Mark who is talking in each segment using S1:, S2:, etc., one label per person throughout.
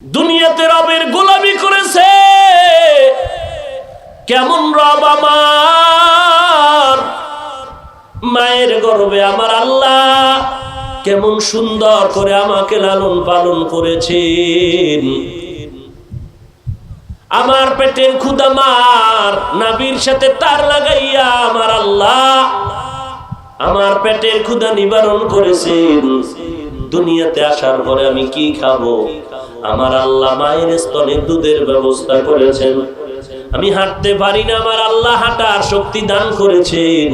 S1: দুনিয়াতে রবের গোলামি করেছে। কেমন রব আমার, মায়ের গর্ভে আমার আল্লাহ কেমন সুন্দর করে আমাকে লালন পালন করেছেন। আমার পেটের ক্ষুধা মার নাভির সাথে তার লাগাইয়া আমার আল্লাহ আমার পেটের ক্ষুধা নিবারণ করেছেন। দুনিয়াতে আসার পরে আমি কি খাবো, আমার আল্লাহ মায়ের স্তনে দুধের ব্যবস্থা করেছেন। আমি হাঁটতে পারি না, আমার আল্লাহ হাঁটার শক্তি দান করেছেন।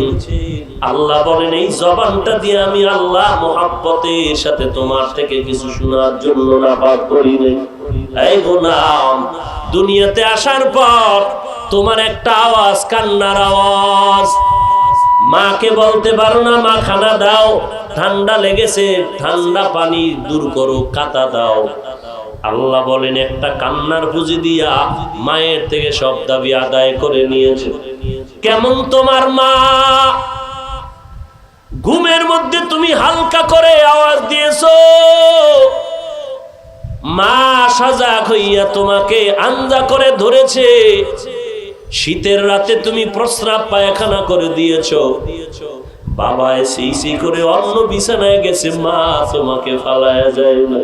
S1: আল্লাহ বলেন এই জবানটা দিয়ে আমি আল্লাহ মুহাব্বতের সাথে তোমার থেকে কিছু শোনার জন্য না পাক করি নাই। এই গোলাম, দুনিয়াতে আসার পর তোমার একটা আওয়াজ, কান্নার আওয়াজ। মাকে বলতে পারো না মা খানা দাও, ঠান্ডা লেগেছে, ঠান্ডা পানি দূর করো, কাতা দাও। আল্লাহ বলেন একটা কান্নার পুঁজি দিয়া মায়ের থেকে সব দাবি আদায় করে নিয়েছে। কেমন তোমার মা, ঘুমের মধ্যে তুমি হালকা করে আওয়াজ দিয়েছো, মা সজাগ হইয়া তোমাকে আঞ্জা করে ধরেছে। শীতের রাতে তুমি প্রস্রাব পায়খানা করে দিয়েছো, বাবা এসে করে অন্য বিছানায় গেছে, মা তোমাকে ফালায়া যায় না।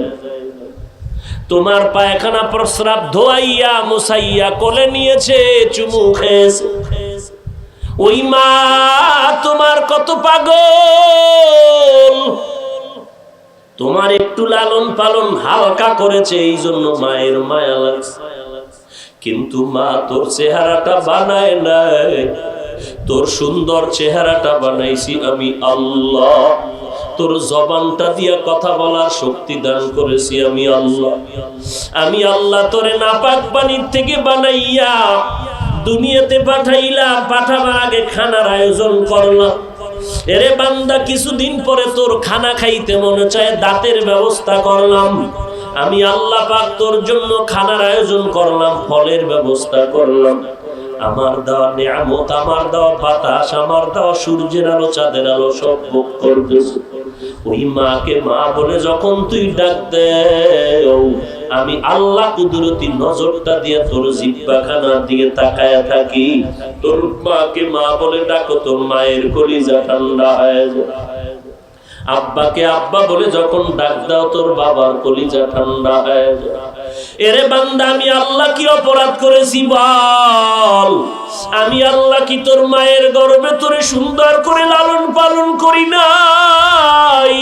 S1: তোমার পায়খানা প্রস্রাব ধোয়াইয়া মুছাইয়া কোলে নিয়েছে, চুমু খেয়েছে। ওই মা তোমার কত পাগল, তোমার একটু লালন পালন হালকা করেছে, এই জন্য মায়ের মায়া লাগছে। কিন্তু মা তোর চেহারাটা বানায় নাই, তোর সুন্দর চেহারাটা বানাইছি আমি আল্লাহ। তোর জবানটা দিয়া কথা বলার শক্তি দান করেছি আমি আল্লাহ। আমি আল্লাহ তোরে নাপাক পানির থেকে বানাইয়া দুনিয়াতে পাঠাইলাম। পাঠাবার আগে খানার আয়োজন করলাম। এরে বান্দা, কিছুদিন পরে তোর খানা খাইতে মনে চায়, দাঁতের ব্যবস্থা করলাম। আমি আল্লাহ পাক তোর জন্য খানার আয়োজন করলাম, ফলের ব্যবস্থা করলাম। আমার দেওয়া নিয়ামত, আমার দেওয়া বাতাস, আমার দেওয়া সূর্যের আলো, চাঁদের আলো সব ভোগ করতেছে। ওই মাকে মা বলে যখন তুই ডাক দেও, আমি আল্লাহ কুদরতি নজরটা দিয়ে তোর জিহ্বাখানার দিকে তাকায়া থাকি। তোর মাকে মা বলে ডাকো, তোর মায়ের কলিজা ঠান্ডা হয়ে যায়। আব্বাকে আব্বা বলে যখন ডাক দাও, তোর বাবার কলিজা ঠান্ডা হয়ে যায়। এরে বান্দা, আমি আল্লাহ কি অপরাধ করেছি বল? আমি আল্লাহ কি তোর মায়ের গর্ভে তোরে সুন্দর করে লালন পালন করি নাই?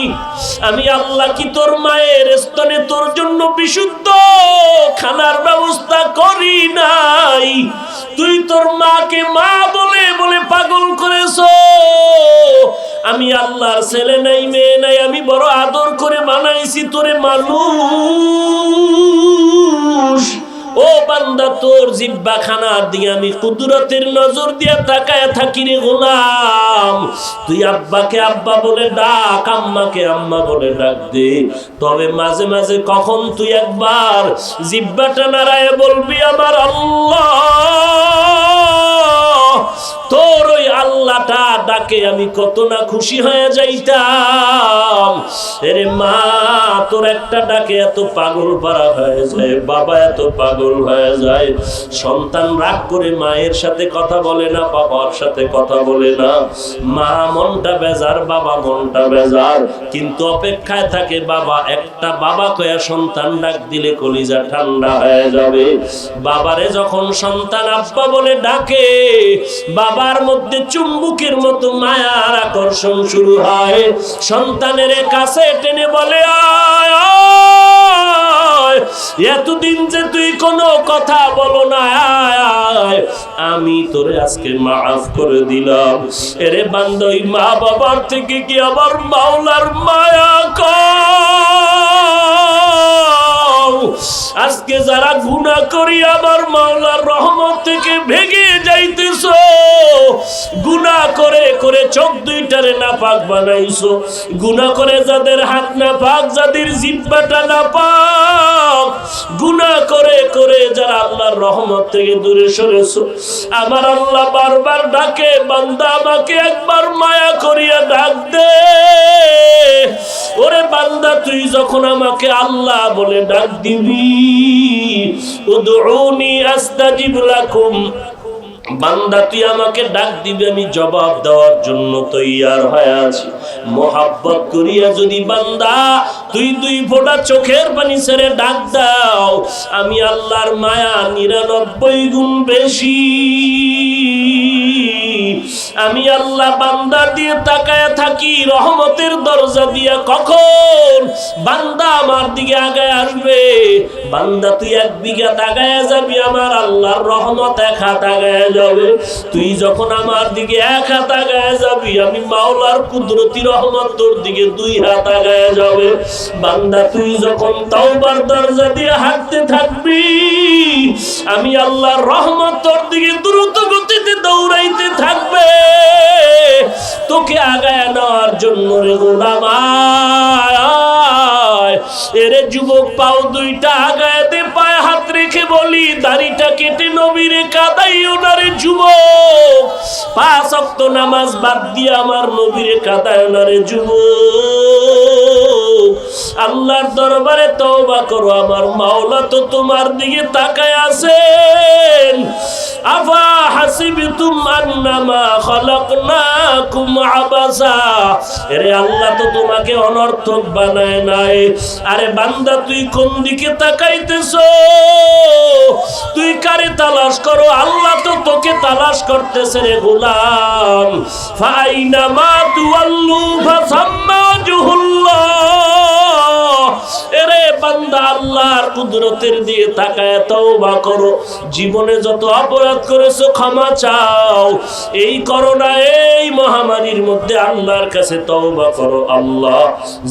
S1: আমি আল্লাহ কি তোর মায়ের স্তনে তোর জন্য বিশুদ্ধ খানার ব্যবস্থা করি নাই? তুই তোর মাকে মা বলে বলে পাগল করেছো। আমি আল্লাহর ছেলে নাই, মেয়ে নাই, আমি বড় আদর করে বানাইছি তোরে মানুষ। ও বান্দা, তোর জিহ্বা খানার দিয়ে আমি কুদরতের নজর দিয়া তাকায় থাকি রে গোলাম। তুই আব্বাকে আব্বা বলে ডাক, আম্মাকে আম্মা বলে ডাক দে। তবে মাঝে মাঝে কখন তুই একবার জিহ্বাটা নাড়ায় বলবি আমার আল্লাহ। তোর ওই আল্লাহটা ডাকে আমি কত না খুশি হয়ে যাইতাম। এরে মা, তোর একটা ডাকে এত পাগল পারা হয়ে যায়, বাবা এত পাগল হয়ে যায়। সন্তান রাগ করে মায়ের সাথে কথা বলে না, বাবার সাথে কথা বলে না। মা মনটা বেজার, বাবা মনটা বেজার, কিন্তু অপেক্ষায় থাকে বাবা। একটা বাবা কয়া সন্তান ডাক দিলে কলিজা ঠান্ডা হয়ে যাবে। বাবারে যখন সন্তান আব্বা বলে ডাকে, বাবার মধ্যে চুম্বকের মতো মায়ার আকর্ষণ শুরু হয়। সন্তানের কাছে টেনে বলে আয় আয়, এতদিন যে তুই কোনো কথা বলো না, আয়, আমি তোরে আজকে মাফ করে দিলাম। এরে বান্দা, ওই মা বাবার থেকে কি আবার মাওলার মায়া কম? আজকে যারা গুনাহ করি আমার মাওলার রহমত থেকে ভেঙে যাইতেছো। গুনাহ করে করে চোখ দুইটারে নাপাক বানাইছো। গুনাহ করে যাদের হাত নাপাক, যাদের জিহ্বাটা নাপাক, গুনাহ করে করে যারা আল্লাহ আল্লাহর রহমত থেকে দূরে সরেছো। আমার আল্লাহ বারবার ডাকে, বান্দা আমাকে একবার মায়া করিয়া ডাক দে। ওরে বান্দা, তুই যখন আমাকে আল্লাহ বলে ডাক দিবি, উদউনি আস্তাজিব লাকুম, বান্দা তুই আমাকে ডাক দিবি, আমি জবাব দেওয়ার জন্য তৈয়ার হয়ে আছি। মোহাব্বত করিয়া যদি বান্দা তুই 2 ফোঁটা চোখের পানি ছেড়ে ডাক দাও, আমি আল্লাহর মায়া 99 গুণ বেশি। আমি আল্লাহ বান্দা দিয়ে তাকায় থাকি রহমতের দরজা দিয়া, কখন বান্দা আমার দিকে আগায় আসবে। বান্দা তুই 1 বিঘা আগায় যাবি, আমার আল্লাহর রহমত 1 হাত আগায় যাবে। তুই যখন আমার দিকে 1 হাত আগায় যাবি, আমি মাওলার কুদরতি রহমত তোর দিকে 2 হাত আগায় যাবে। বান্দা তুই যখন তাওবার দরজা দিয়ে হাঁটতে থাকবি, আমি আল্লাহর রহমত তোর দিকে দ্রুত গতিতে দৌড়াইতে থাকবে, তোকে আগায় নেওয়ার জন্য। রে গোলাম আয়, এরে যুবক পাও 2টা আগায় দে, পায়ে হাত রেখে বলি, দাড়িটা কেটে নবীরে কাঁদাইও না রে যুবক। 5 ওয়াক্ত নামাজ বাদ দিয়ে আমার নবীরে কাঁদাইও না রে যুবক। আল্লাহর দরবারে তওবা করো, আমার মাওলা তো তোমার দিকে তাকায় আছেন। আফা হাসিবতুম আন্নামা খালাকনাকুম আবাসা, আরে আল্লাহ তো তোমাকে অনর্থক বানায় নাই। আরে বান্দা তুই কোন দিকে তাকাইতেছো? তুই কারে তালাশ করো? আল্লাহ তো তোকে তালাশ করতেছে রে গোলাম। ফাইনামা তুওয়াল্লু ফাসাম্মা ওয়াজহুল্লাহ, এরে বান্দা আল্লাহর কুদরতের দিয়ে তাকায় তওবা করো। জীবনে যত অপরাধ করেছো ক্ষমা চাও। এই করোনা, এই মহামারীর মধ্যে আল্লাহর কাছে তওবা করো। আল্লাহ,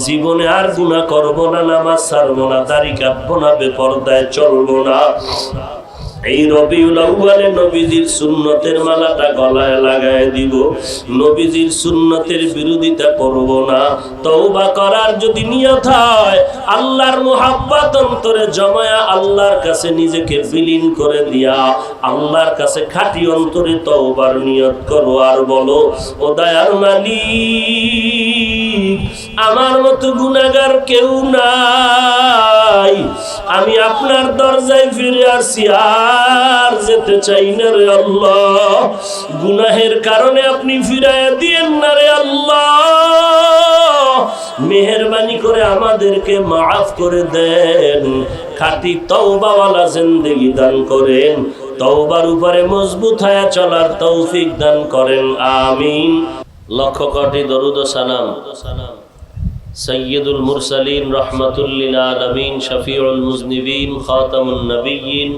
S1: জীবনে আর গুনাহ করব না, নামাজ ছাড়বো না, দাড়ি কাটবো না, বেপরদায় চলবো না। এই রবিউল আউয়ালে নবীজির সুন্নতের মালাটা গলায় লাগায় দিব। নবীজির সুন্নতের বিরোধিতা করব না। তওবা করার যদি নিয়ত হয়, আল্লাহর মুহাব্বত অন্তরে জমায়া আল্লাহর কাছে নিজেকে বিলীন করে দিয়া আল্লাহর কাছে খাঁটি অন্তরে তওবার নিয়ত করো। আর বলো, ও দয়ার মালিক, আমার মতো গুনাহগার কেউ নাই, আমি আপনার দরজায় ফিরে আসছি, আর যেতে চাই না রে আল্লাহ। গুনাহের কারণে আপনি ফিরাইয়া দিয়েন না রে আল্লাহ। মেহেরবানি করে আমাদেরকে মাফ করে দেন, খাঁটি তওবাওয়ালা জিন্দেগি দান করেন, তওবার উপরে মজবুত হয়ে চলার তৌফিক দান করেন, আমিন। লক্ষ কোটি দরুদ ও সালাম সৈয়দুল মুরসালিন রহমাতুল লিল আলামিন শফিউল মুজনিবিন খাতামুন নবিয়্যিন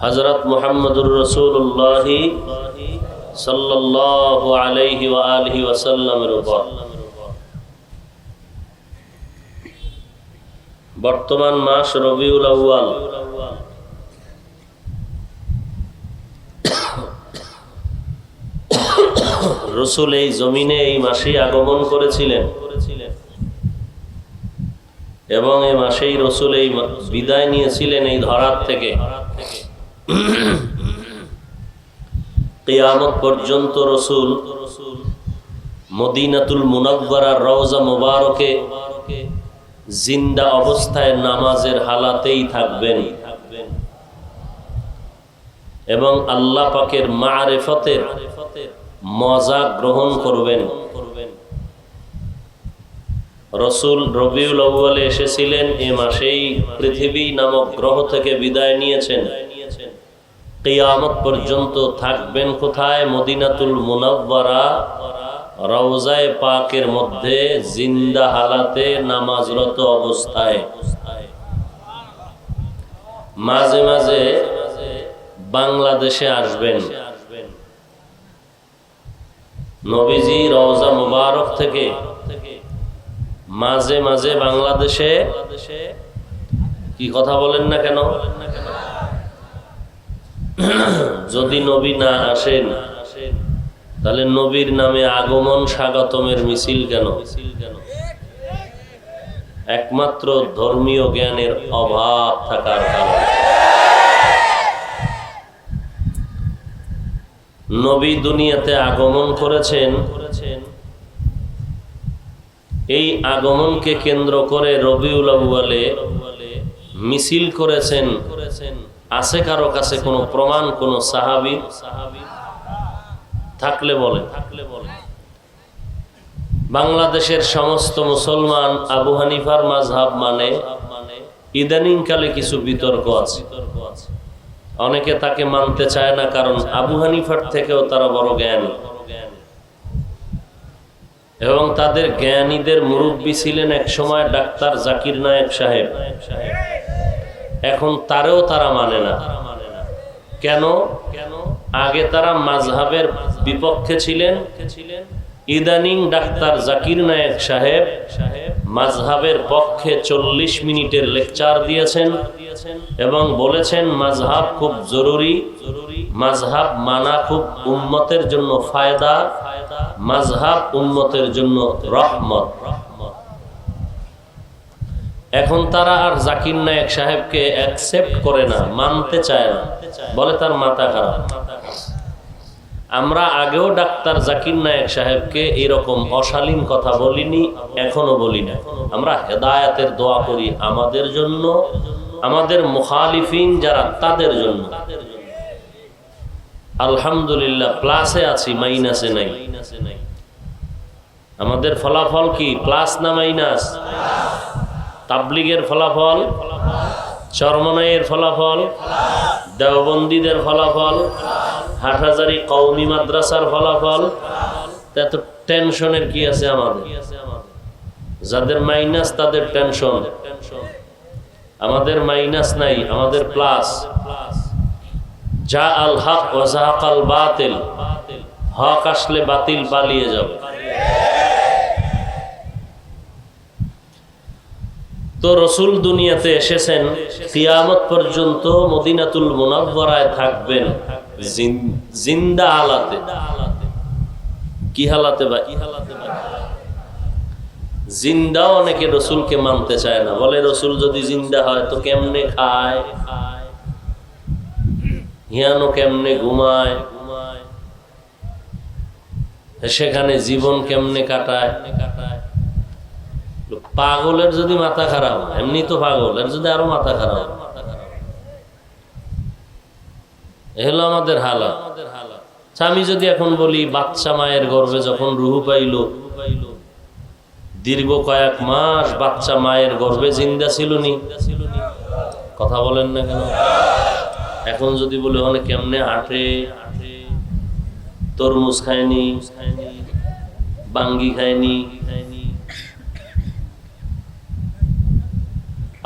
S1: হযরত মুহাম্মদুর রাসূলুল্লাহ সাল্লাল্লাহু আলাইহি ওয়া আলিহি ওয়াসাল্লামের উপর বর্তমান মাস রবিউল আউয়াল, রাসূল এই জমিনে এই মাসে আগমন করেছিলেন এবং এই মাসেই রাসূল এই বিদায় নিয়েছিলেন এই ধরার থেকে। কিয়ামত পর্যন্ত রাসূল মদিনাতুল মুনাওয়ারার রওজা মুবারকে জিন্দা অবস্থায় নামাজের হালাতেই থাকবেন এবং আল্লাহ পাকের মারিফতের মজা গ্রহণ করবেন। রাসূল রবিউল আউয়ালে এসেছিলেন, এ মাসেই পৃথিবী নামক গ্রহ থেকে বিদায় নিয়েছেন। কিয়ামত পর্যন্ত থাকবেন কোথায়? মদিনাতুল মুনাওয়ারা রওজায়ে পাকের মধ্যে জিন্দা হালাতে নামাজরত অবস্থায়। মাঝে মাঝে বাংলাদেশে আসবেন। নবীজি রওজা মুবারক থেকে মাঝে মাঝে বাংলাদেশে, কি কথা বলেন না কেন? যদি নবী না আসেন তাহলে নবীর নামে আগমন স্বাগতমের মিছিল কেন? একমাত্র ধর্মীয় জ্ঞানের অভাব থাকার কারণে। নবী দুনিয়াতে আগমন করেছেন, এই আগমনকে কেন্দ্র করে রবিউল আউয়ালে মিছিল করেছেন। আছে কারো কাছে কোনো প্রমাণ, কোন সাহাবী থাকলে বলে। বাংলাদেশের সমস্ত মুসলমান আবু হানিফার মাযহাব মানে, ইদানিং কালে কিছু বিতর্ক আছে। অনেকে তাকে মানতে চায় না, কারণ আবু হানিফার থেকেও তারা বড় জ্ঞানী, এবং তাদের জ্ঞানীদের মুরব্বী ছিলেন এক সময় ডাক্তার জাকির নায়েক সাহেব। এখন তারেও তারা মানে না। কেন? আগে তারা মাযহাবের বিপক্ষে ছিলেন, ইদানিং ডাক্তার জাকির নায়েক সাহেব মাযহাবের পক্ষে 40 মিনিটের লেকচার দিয়েছেন এবং বলেছেন মাযহাব খুব জরুরি, মাযহাব মানা খুব উম্মতের জন্য ফায়দা, মাযহাব উম্মতের জন্য রহমত। এখন তারা আর জাকির নায়েক সাহেবকে অ্যাকসেপ্ট করে না, মানতে চায় না, বলে তার মাথা খারাপ। আমরা আগেও ডাক্তার জাকির নায়েক সাহেবকে এরকম অশালীন কথা বলিনি, এখনো বলি না। আমরা হেদায়েতের দোয়া করি আমাদের জন্য, আমাদের মুখালিফিন যারা তাদের জন্য। আলহামদুলিল্লাহ প্লাসে আছি, মাইনাসে নাই। আমাদের ফলাফল কি প্লাস না মাইনাস? তাবলিগের ফলাফল, চরমনাইয়ের ফলাফল, দেওবন্দীদের ফলাফল, হাটহাজারী কওমি মাদ্রাসার ফলাফল। এত টেনশনের কি আছে আমাদের? যাদের মাইনাস তাদের টেনশন, আমাদের মাইনাস নাই, আমাদের প্লাস। যা আল হক ওয়া যাহাকাল বাতিল, হক আসলে বাতিল পালিয়ে যাবে। তো রাসূল দুনিয়াতে এসেছেন, কিয়ামত পর্যন্ত মদিনাতুল মুনাওয়ারায় থাকবেন জিন্দা হালাতে। কি হালাতে ভাই? জিন্দা অনেকে রাসূলকে মানতে চায় না, বলে রাসূল যদি জিন্দা হয় তো কেমনে খায়, হিয়ানো কেমনে ঘুমায়, সেখানে জীবন কেমনে কাটায়। পাগলের যদি মাথা খারাপ, এমনি তো পাগল, এর যদি আরো মাথা খারাপ, এ হলো আমাদের হালাত। আমি যদি এখন বলি বাচ্চা মায়ের গর্ভে যখন রুহু পাইল, দীর্ঘ কয়েক মাস বাচ্চা মায়ের গর্ভে জিন্দা ছিল নি? কথা বলেন না কেন? এখন যদি বলি অনেক কেমনে হাঁটে, তরমুজ খায়নি, বাঙ্গি খায়নি।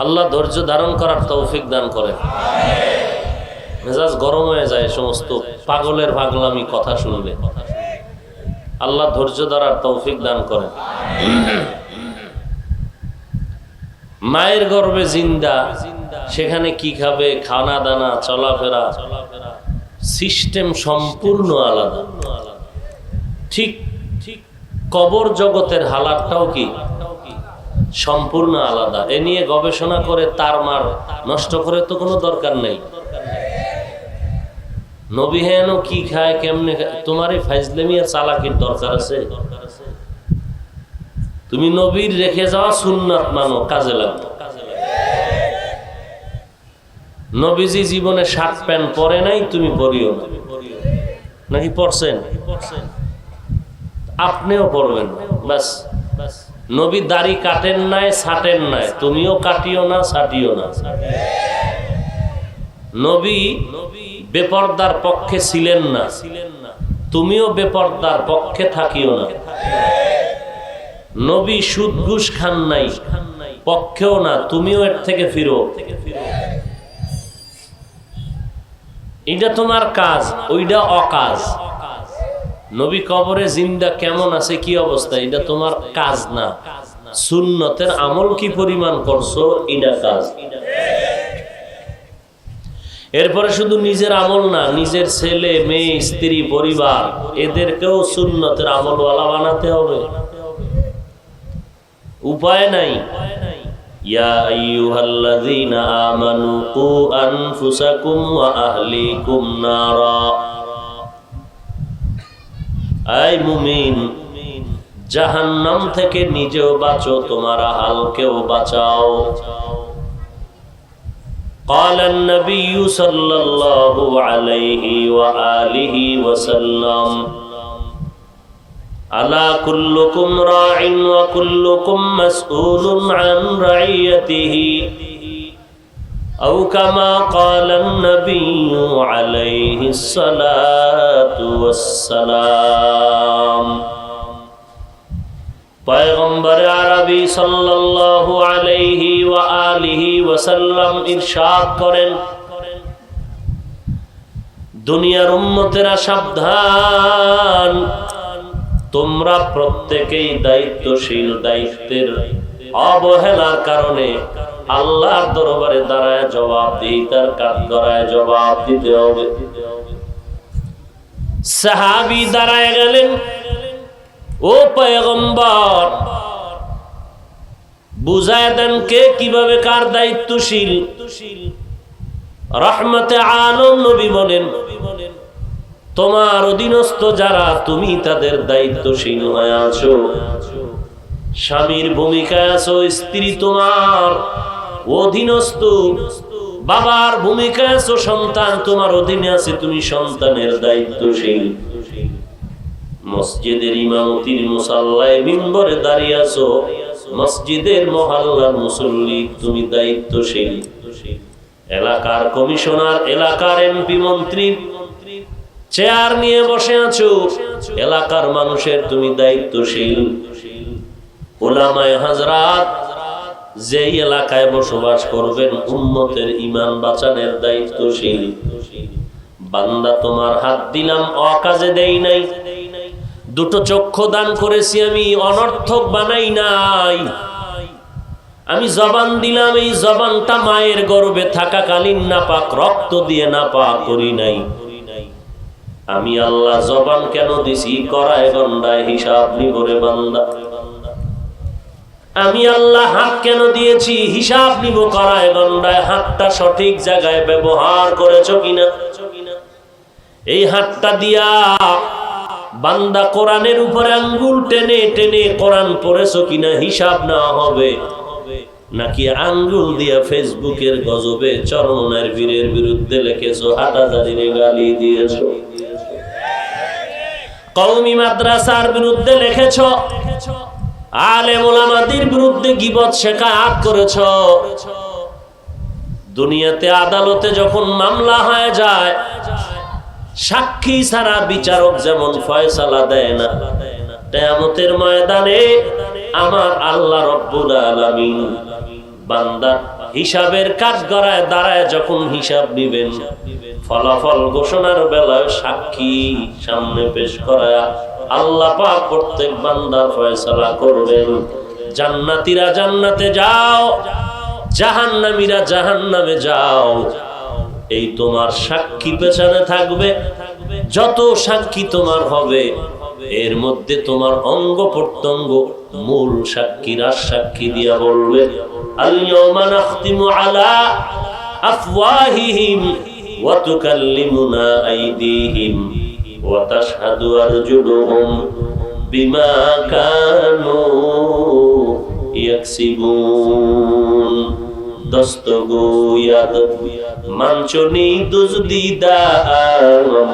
S1: আল্লাহ ধৈর্য ধারণ করার তৌফিক দান করেন। মেজাজ গরম হয়ে যায় সমস্ত পাগলের পাগলামি কথা শুনবে। আল্লাহ ধৈর্য ধরার তৌফিক দান করেন। মায়ের গর্ভে জিন্দা, সেখানে কি খাবে, খানা দানা, চলাফেরা, সিস্টেম সম্পূর্ণ আলাদা। ঠিক ঠিক কবর জগতের হালাতটাও কি সম্পূর্ণ আলাদা। এ নিয়ে গবেষণা করে তার মার নষ্ট করে তো কোনো দরকার নেই। নবী হেন কি খায়, কেমনে খায়, তোমার এই ফাইজলামি আর চালাকির দরকার আছে? তুমি নবীর রেখে যাওয়া সুন্নাত মানো, কাজে লাগবে। নবীজি জীবনে শার্ট প্যান্ট পরে নাই, তুমি পরিও না, নাকি পরছেন? আপনিও পরবেন না, বাস। নবী দাড়ি কাটেন নাই, ছাটেন নাই, তুমিও কাটিও না, ছাটিও না। নবী বেপরদার পক্ষে ছিলেন না, তুমিও বেপরদার পক্ষে থাকিও না। নবী সুদ ঘুষ খান নাই, পক্ষেও না, তুমিও এর থেকে ফিরো। এটা তোমার কাজ, ওইটা অকাজ। নবী কবরে জিন্দা কেমন আছে, কি অবস্থা, এটা তোমার কাজ না। সুন্নতের আমল কি পরিমাণ করছো, এটা কাজ। এরপরে শুধু নিজের আমল না, নিজের ছেলে মেয়ে, স্ত্রী, পরিবার, এদেরকেও সুন্নতের আমলওয়ালা বানাতে হবে। উপায় নাই। ইয়া আইয়ুহাল্লাযীনা আমানু কু আনফুসাকুম ওয়া আহলিকুম নারা। আয় মুমিন, জাহান্নাম থেকে নিজেও বাঁচো, তোমার আহালকেও বাঁচাও। قال النبي صلى الله عليه وآله وسلم ألا كلكم راع وكلكم مسؤول عن رعيته أو كما قال النبي عليه الصلاة والسلام। পয়গম্বর আরবি সাল্লাল্লাহু আলাইহি ওয়া আলিহি ওয়াসাল্লাম ইরশাদ করেন, দুনিয়ার উম্মতেরা সাবধান, তোমরা প্রত্যেকেই দায়িত্বশীল, দায়িত্বের অবহেলার কারণে আল্লাহর দরবারে দাঁড়ায় জবাবদিহিতার কাঠগড়ায় জবাব দিতে হবে। সাহাবী দাঁড়ায় গেলেন, ও পয়গম্বর বুঝায় দেন কে কিভাবে কার দায়িত্বশীল। রহমতে আলম নবী বলেন, তোমার অধীনস্থ যারা তুমি তাদের দায়িত্বশীল হয়ে আছো, স্বামীর ভূমিকায় আছো, স্ত্রী তোমার অধীনস্থ, বাবার ভূমিকায় আছো, সন্তান তোমার অধীনে আছে, তুমি সন্তানের দায়িত্বশীল। মসজিদের ইমামতির মুসাল্লায় মিম্বরে দাঁড়িয়ে আছো, মসজিদের মহল্লার মুসল্লি, তুমি দায়িত্বশীল। এলাকার কমিশনার, এলাকার এমপি মন্ত্রী চেয়ার নিয়ে বসে আছো, এলাকার মানুষের তুমি দায়িত্বশীল। উলামায়ে হাজরাত যেই এলাকায় বসবাস করবেন উম্মতের ঈমান বাঁচানোর দায়িত্বশীল। বান্দা তোমার হাত দিলাম অকাজে দেই নাই, দুটো চক্ষু দান করেছি আমি অনর্থক বানাই নাই, আমি জবান দিলাম এই জবানটা মায়ের গর্ভে থাকাকালীন নাপাক রক্ত দিয়ে নাপাক করি নাই। আমি আল্লাহ জবান কেন দিছি করায় গন্ডায় হিসাব নিব রে বান্দা। আমি আল্লাহ হাত কেন দিয়েছি হিসাব নিব করায় গন্ডায়, হাতটা সঠিক জায়গায় ব্যবহার করেছো কিনা। এই হাতটা দিয়া বান্দা কোরআনের উপরে আঙ্গুল টেনে টেনে কোরআন পড়েছো কিনা হিসাব না হবে, নাকি আঙ্গুল দিয়া ফেসবুকের গজবে চরমনার বীরের বিরুদ্ধে লিখেছো, হাটাজারির গালি দিয়েছো, কওমি মাদ্রাসার বিরুদ্ধে লিখেছো, আলেম ওলামাদের বিরুদ্ধে গীবত শেখায়াত করেছো। দুনিয়াতে আদালতে যখন মামলা হয়ে যায়, সাক্ষী ছাড়া বিচারক যেমন ফয়সালা দেয় না, কিয়ামতের ময়দানে আমার আল্লাহ রব্বুল আলামিন বান্দার হিসাবের কাঠগড়ায় দাঁড়ায় যখন হিসাব নিবেন, ফলাফল ঘোষণার বেলায় সাক্ষী সামনে পেশ করা আল্লাহ পাক প্রত্যেক বান্দার ফয়সালা করবেন। জান্নাতীরা জান্নাতে যাও, জাহান্নামীরা জাহান্নামে যাও। এই তোমার সাক্ষী পেছনে থাকবে, যত সাক্ষী তোমার হবে এর মধ্যে তোমার অঙ্গ প্রত্যঙ্গ মূল সাক্ষীরা সাক্ষী দিয়া বলবে, আল ইয়াওমা নাখতিমু আলা আফওয়াহিহিম ওয়া তুকাল্লিমুনা আইদিহিম ওয়া তাশহাদু আরজুলুহুম বিমা কানু ইয়াকসিবুন। দস্তগোয়াদ মানচনি দুজদিদাম,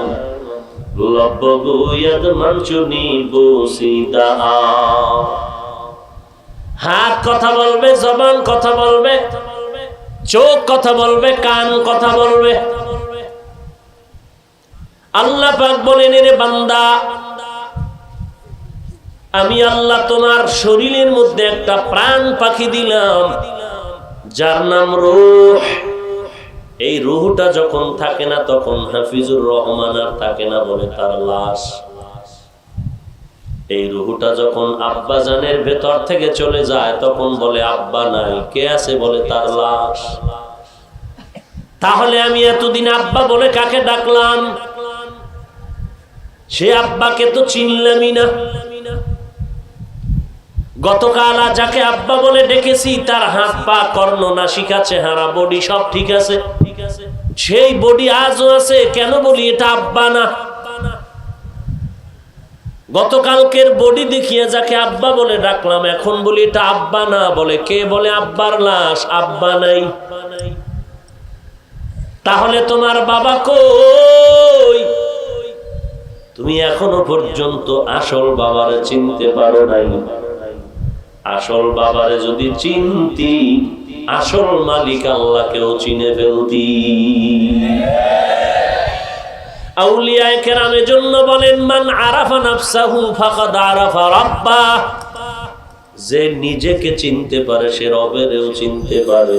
S1: লবগোয়াদ মানচনি বসিদা। হাত কথা বলবে, জবান কথা বলবে, চোখ কথা বলবে, কান কথা বলবে। আল্লাহ পাক বলেন, রে বান্দা আমি আল্লাহ তোমার শরীরের মধ্যে একটা প্রাণ পাখি দিলাম যার নাম রূহ। এই রূহটা যখন থাকে না তখন হাফিজুর রহমান আর থাকে না, বলে তার লাশ। এই রূহটা যখন আব্বা জানের ভেতর থেকে চলে যায় তখন বলে আব্বা নাই, কে আছে, বলে তার লাশ। তাহলে আমি এতদিন আব্বা বলে কাকে ডাকলাম? সে আব্বাকে তো চিনলামই না। গতকাল যাকে আব্বা বলে ডেকেছি তার হাত পা কর্ণ নাসিকা চেহারা বডি সব ঠিক আছে, সেই বডি আজও আছে, কেন বলি এটা আব্বা না? গতকালকের বডি দেখিয়ে যাকে আব্বা বলে ডাকলাম, এখন বলি এটা আব্বা না, বলে কে? বলে আব্বার লাশ, আব্বা নাই। তাহলে তোমার বাবা কই? তুমি এখনো পর্যন্ত আসল বাবারে চিনতে পারো নাই। আসল বাবারে যদি চিনতি, আসল মালিক আল্লাহকেও চিনে ফেলতি। আউলিয়ায়ে কেরামের জন্য বলেন, মান আরাফা নাফসাহু ফাকাদ আরাফা রাব্বাহ। যে নিজেকে চিনতে পারে সে রবেরও চিনতে পারে।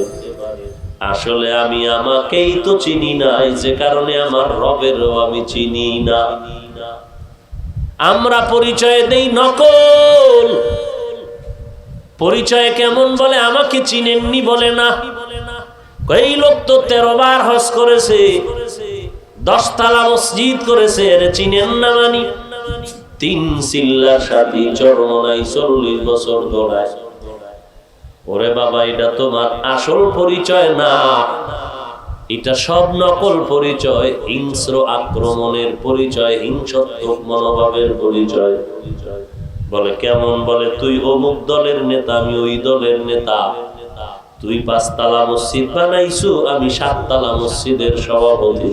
S1: আসলে আমি আমাকেই তো চিনি না, যে কারণে আমার রবেরও আমি চিনি না। আমরা পরিচয় দেই নকল। পরিচয় কেমন? বলে আমাকে চিনেননি, বলে না। এই লোক তো 13 বার হজ করেছে, 10 তলা মসজিদ করেছে, এর চিনেন না মানি? 3 চিল্লার সাথী চরমনাই 40 বছর দৌড়ায়। ওরে বাবা, এটা তোমার আসল পরিচয় না, এটা সব নকল পরিচয়, হিংস্র আক্রমণের পরিচয়, হিংসাত্মক মনোভাবের পরিচয়। বলে কেমন? বলে তুই অমুক দলের নেতা, আমি ওই দলের নেতা। তুই 5 তলা মসজিদ বানাইছু, আমি 7 তলা মসজিদের সভাপতি।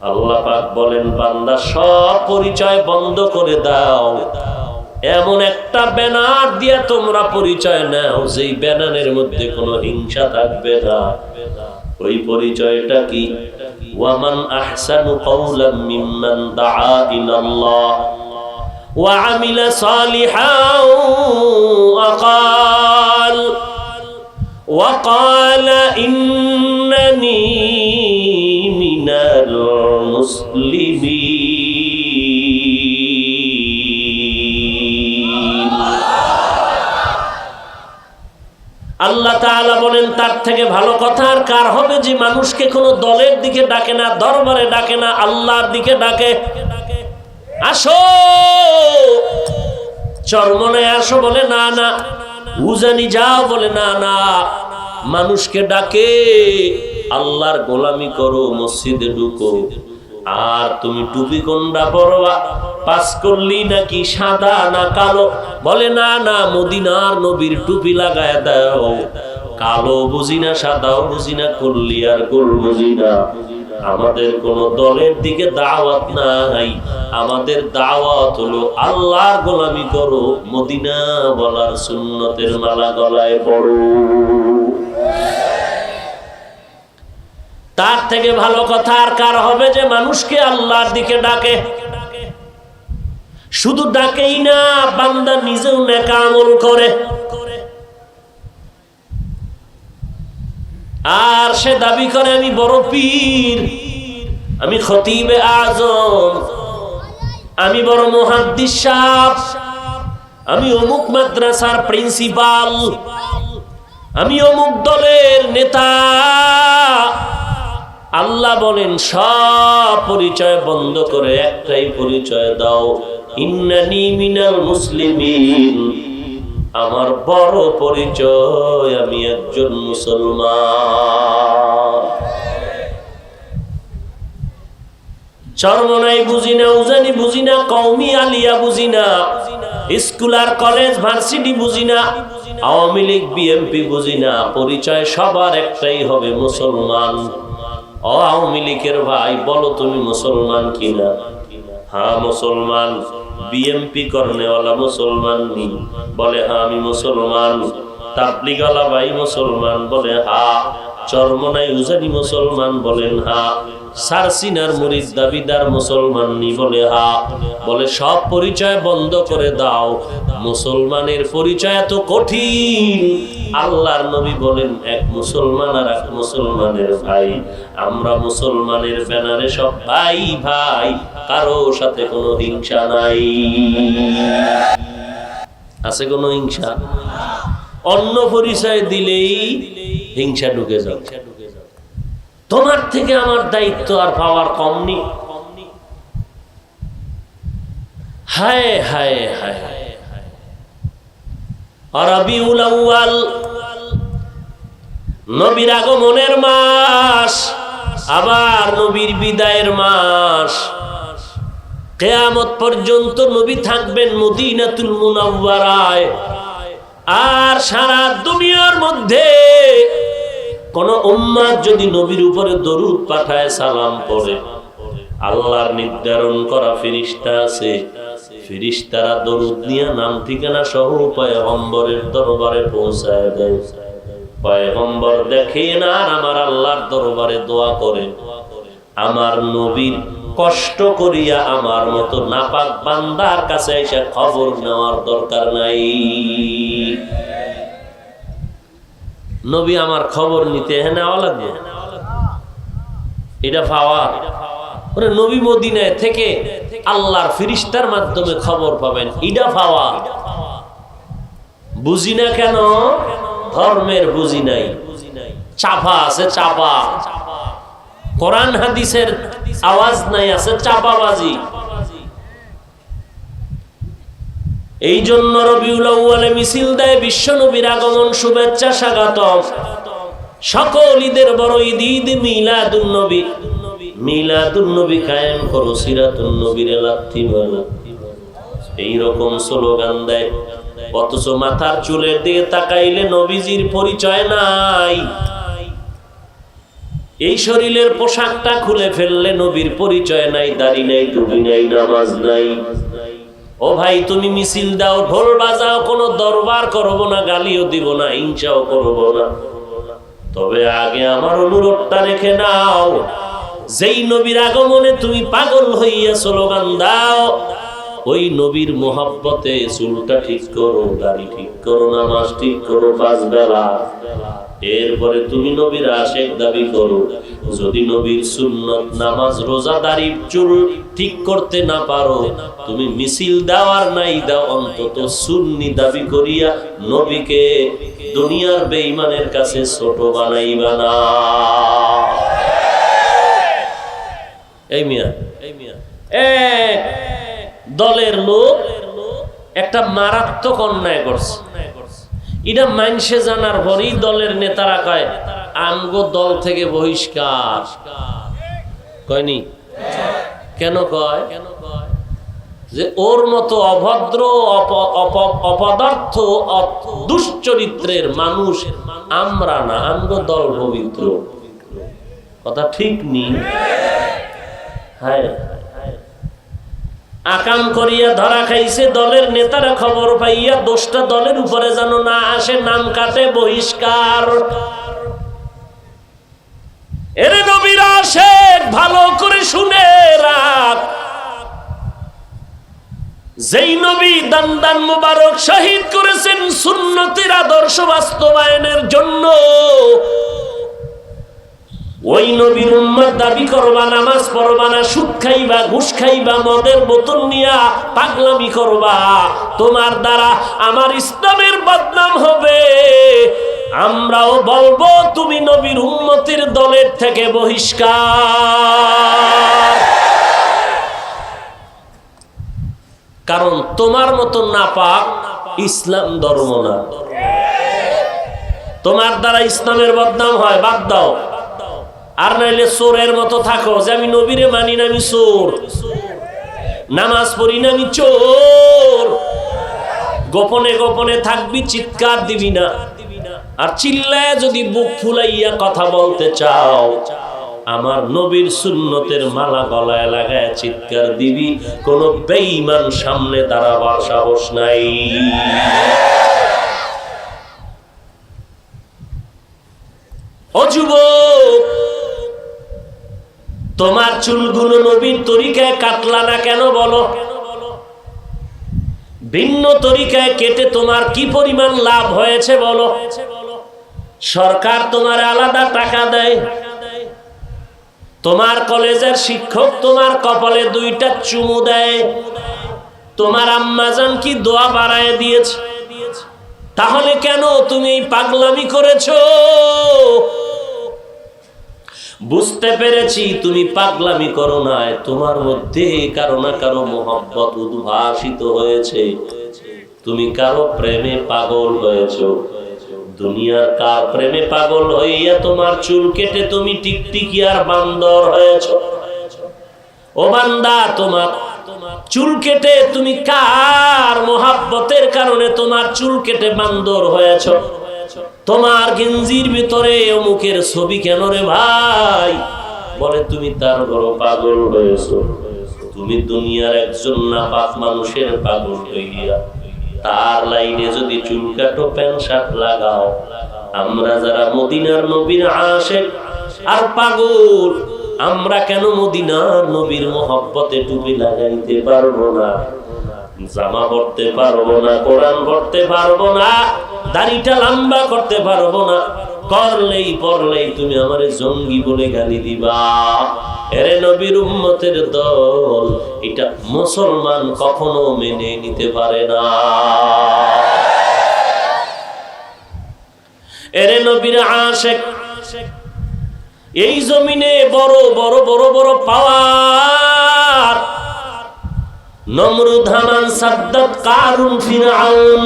S1: আল্লাহ পাক বলেন, বান্দা সব পরিচয় বন্ধ করে দাও, এমন একটা ব্যানার দিয়ে তোমরা পরিচয় নাও যেই ব্যানারের মধ্যে কোনো হিংসা থাকবে না। ওই পরিচয়টা কি? ওয়ামান আহসানু কাওলাম মিম্মান দাআ ইলাল্লাহ ওয়া আমিলা সালিহান ওয়া ক্বালা ইন্নানী মিনাল মুসলিমিন। আল্লাহ তাআলা বলেন, তার থেকে ভালো কথা আর কার হবে যে মানুষকে কোনো দলের দিকে ডাকে না, দরবারে ডাকে না, আল্লাহর দিকে ডাকে। আসো চরমনায় আসো, বলে না না। উজানি যাও, বলে না না। মানুষকে ডাকে, আল্লাহর গোলামি করো, মসজিদে ঢুকো। আর তুমি টুপি কোনটা পরবা, পাস করলি নাকি সাদা না কালো? বলে না না, মদিনার নবীর টুপি লাগায় দাও। কালো বুঝি না, সাদাও বুঝি না, করলি আর গোল বুঝি না। আমাদের কোন দলের দিকে দাওয়াত নাই, আমাদের দাওয়াত হলো আল্লাহর গোলামি করো, মদিনা বলার সুন্নতের মালা গলায় পড়ো। তার থেকে ভালো কথা আর কার হবে যে মানুষকে আল্লাহর দিকে ডাকে? শুধু ডাকেই না, বান্দা নিজেও নেক আমল করে। আর সে দাবি করে আমি বড় পীর, আমি খতিবে আজম, আমি বড় মুহাদ্দিস সাহেব, আমি অমুক মাদ্রাসার প্রিন্সিপাল, আমি অমুক দলের নেতা। আল্লাহ বলেন, সব পরিচয় বন্ধ করে একটাই পরিচয় দাও, ইন্নানী মিনাল মুসলিমিন। আমার বড় পরিচয়, আমি একজন মুসলমান। চরমনাই বুঝি না, উজানি বুঝি না, কওমি আলিয়া বুঝি না, স্কুল আর কলেজ ভার্সিটি বুঝি না, আওয়ামী লীগ বিএনপি বুঝি না। পরিচয় সবার একটাই হবে, মুসলমান। ও আওয়ামী লীগের ভাই, বলো তুমি মুসলমান কিনা? হ্যাঁ মুসলমান। বিএমপি করনেওয়ালা মুসলমান নি? বলে হ্যাঁ আমি মুসলমান। তাবলিগওয়ালা ভাই মুসলমান? বলে হ্যাঁ। চরমনাই উজানি মুসলমান? বলেন হ্যাঁ। সারসিনার মুরিদ দাবিদার মুসলমান নি? বলে হ্যাঁ। বলে সব পরিচয় বন্ধ করে দাও, মুসলমানের পরিচয় এত কঠিন। আল্লাহর নবী বলেন, এক মুসলমান আর এক মুসলমানের ভাই। আমরা মুসলমানের ব্যানারে সব ভাই ভাই, কারো সাথে কোনো হিংসা নাই। আছে কোনো হিংসা? অন্য পরিচয় দিলেই হিংসা ঢুকে যাও। তোমার থেকে আমার দায়িত্ব আর পাওয়ার কম নেই। হায় হায় হায়। রবিউল আউয়াল নবীর আগমনের মাস, আবার নবীর বিদায়ের মাস। কিয়ামত পর্যন্ত নবী থাকবেন মদিনাতুল মুনাওয়ারায়। আর সারা দুনিয়ার মধ্যে কোন উম্মত যদি নবীর উপরে দরুদ পাঠায়, সালাম পড়ে, আল্লাহর নির্ধারণ করা ফেরেশতা আছে, ফেরেশতারা দরুদ নিয়ে নাম ঠিকানা সহ পয়গম্বরের দরবারে পৌঁছায় দেয়। পয়গম্বর দেখেন আর আমার আল্লাহর দরবারে দোয়া করে, আমার নবীর কষ্ট করিয়া আমার মতো নাপাক বান্দার কাছে এসে খবর নেওয়ার দরকার নাই। নবী আমার খবর নিতে নেওয়া লাগবে, এটা পাওয়া। ওরে নবী মদিনায় থেকে আল্লাহর ফেরেশতার মাধ্যমে খবর পাবেন, এটা পাওয়া। বুঝি না কেন? ধর্মের বুঝি নাই, চাপা আছে, চাপা। কোরআন হাদিসের আওয়াজ নাই, আছে চাপাবাজি। এই জন্য রবিউল আউয়ালে মিছিল দেয় বিশ্ব নবীর আগমন, শুভেচ্ছা, স্বাগতম। সকল ঈদের বড় ঈদ, ঈদ মিলাদুন নবী। মিলাদুন নবী কায়েম করো, সিরাতুন নবীর লাথি মারো, এইরকম স্লোগান দেয়। অথচ মাথার চুলের দিকে তাকাইলে নবীজির পরিচয় নাই। এই শরীরের পোশাকটা খুলে ফেললে নবীর পরিচয় নাই, দাড়ি নাই, টুপি নাই, নামাজ নাই। ও ভাই, তুমি মিছিল দাও, ঢোল বাজাও, কোনো দরবার করবো না, গালিও দিব না, হিংসাও করবো না। তবে আগে আমার অনুরোধটা রেখে নাও, যেই নবীর আগমনে তুমি পাগল হইয়া স্লোগান দাও, ওই নবীর মোহাব্বতে চুলটা ঠিক করো, দাড়ি ঠিক করো, নামাজ ঠিক করো 5 বেলা। এরপরে তুমি নবীর আশেক দাবি করো। যদি নবীর সুন্নত, নামাজ, রোজা, দাড়ি, চুল ঠিক করতে না পারো, তুমি মিছিল দেওয়ার নাই দাও, অন্তত সুন্নি দাবি করিয়া নবীকে দুনিয়ার বেঈমানের কাছে ছোট বানাইবা না। এই মিয়া, এক দলের লোক একটা মারাত্মক অন্যায় করছে, এটা মানছে জানার পরই দলের নেতারা কয় আমগো দল থেকে বহিষ্কার। কয়নি? কেন কয়? যে ওর মতো অভদ্র, অপদার্থ, দুশ্চরিত্রের মানুষ আমরা না, আমগো দল পবিত্র। কথা ঠিক নি? হ্যাঁ, আকাম করিয়া ধরা খাইছে। দলের নেতারা খবর পাইয়া দোষটা দলের উপরে যেন না আসে, নাম কাটে বহিষ্কার। এরে নবীর আশেক, ভালো করে শুনে রাখ, যেই নবী দান দান মুবারক শহীদ করেছেন সুন্নতের আদর্শ বাস্তবায়নের জন্য, ওই নবীর উম্মত দাবি করবা, নামাজ পড়বা না, সুদ খাইবা, ঘুষ খাইবা, মদের বোতল নিয়া পাগলামি করবা, তোমার দ্বারা আমার ইসলামের বদনাম হবে। আমরাও বলবো তুমি নবীর উম্মতের দলের থেকে বহিষ্কার। কারণ তোমার মতো নাপাক ইসলাম ধর্ম না। তোমার দ্বারা ইসলামের বদনাম হয়, বাদ দাও। আর নাইলে চোরের মতো থাকো, যে আমি নবীরে মানি না, আমি চোর, নামাজ পড়ি না, আমি চোর। গোপনে গোপনে থাকবি, চিৎকার দিবি না। আর চিল্লায় যদি বুক ফুলাইয়া কথা বলতে চাও, আমার নবীর সুন্নতের মালা গলায় লাগায় চিৎকার দিবি। কোন বেঈমান সামনে দাঁড়াবার সাহস নাই। ও যুবক, তোমার চুলগুলো নবীর তরিকায় কাটলা না কেন বলো? ভিন্ন তরিকায় কেটে তোমার কি পরিমাণ লাভ হয়েছে বলো? সরকার তোমার আলাদা টাকা দেয়, তোমার কলেজের শিক্ষক তোমার কপালে 2টা চুমু দেয়, তোমার আম্মাজান কি দোয়া বাড়ায় দিয়েছে। তাহলে কেন তুমি এই পাগলামি করেছো? বুঝতে পেরেছি তুমি পাগলামি করো না, তোমার মধ্যে কারো না কারো মোহাব্বত উদ্ভাসিত হয়েছে, তুমি কারো প্রেমে পাগল হয়েছো। দুনিয়ার কার প্রেমে পাগল হইয়া তোমার চুল কেটে তুমি টিকটিকি আর বান্দর হয়েছো। ও বান্দা, চুল কেটে তুমি কার মোহাব্বতের কারণে তোমার চুল কেটে বান্দর হয়েছ? তোমার গেঞ্জির ভিতরে অমুকের ছবি কেন রে ভাই? বলে তুমি তার বড় পাগল হয়েছো। তুমি দুনিয়ার একজন নাপাক মানুষের পাগল হইয়া তার লাইনে যদি চুল কাটো, প্যান্ট শার্ট লাগাও, আমরা যারা মদিনার নবীর আশিক আর পাগল, আমরা কেন মদিনার নবীর মোহব্বতে টুপি লাগাইতে পারবো না, জামা পরতে পারবো না, কোরআন পড়তে পারবো না, দাড়িটা লম্বা করতে পারবো না? পরলেই তুমি আমারে জঙ্গি বলে গালি দিবা। এরে নবীর উম্মতের দল, এটা মুসলমান কখনো মেনে নিতে পারে না। এরে নবীর আশিক, এই জমিনে বড় বড় বড় বড় পাওয়ার, নমরুদ, হামান, সাদ্দাত, কারুন, ফিরআউন,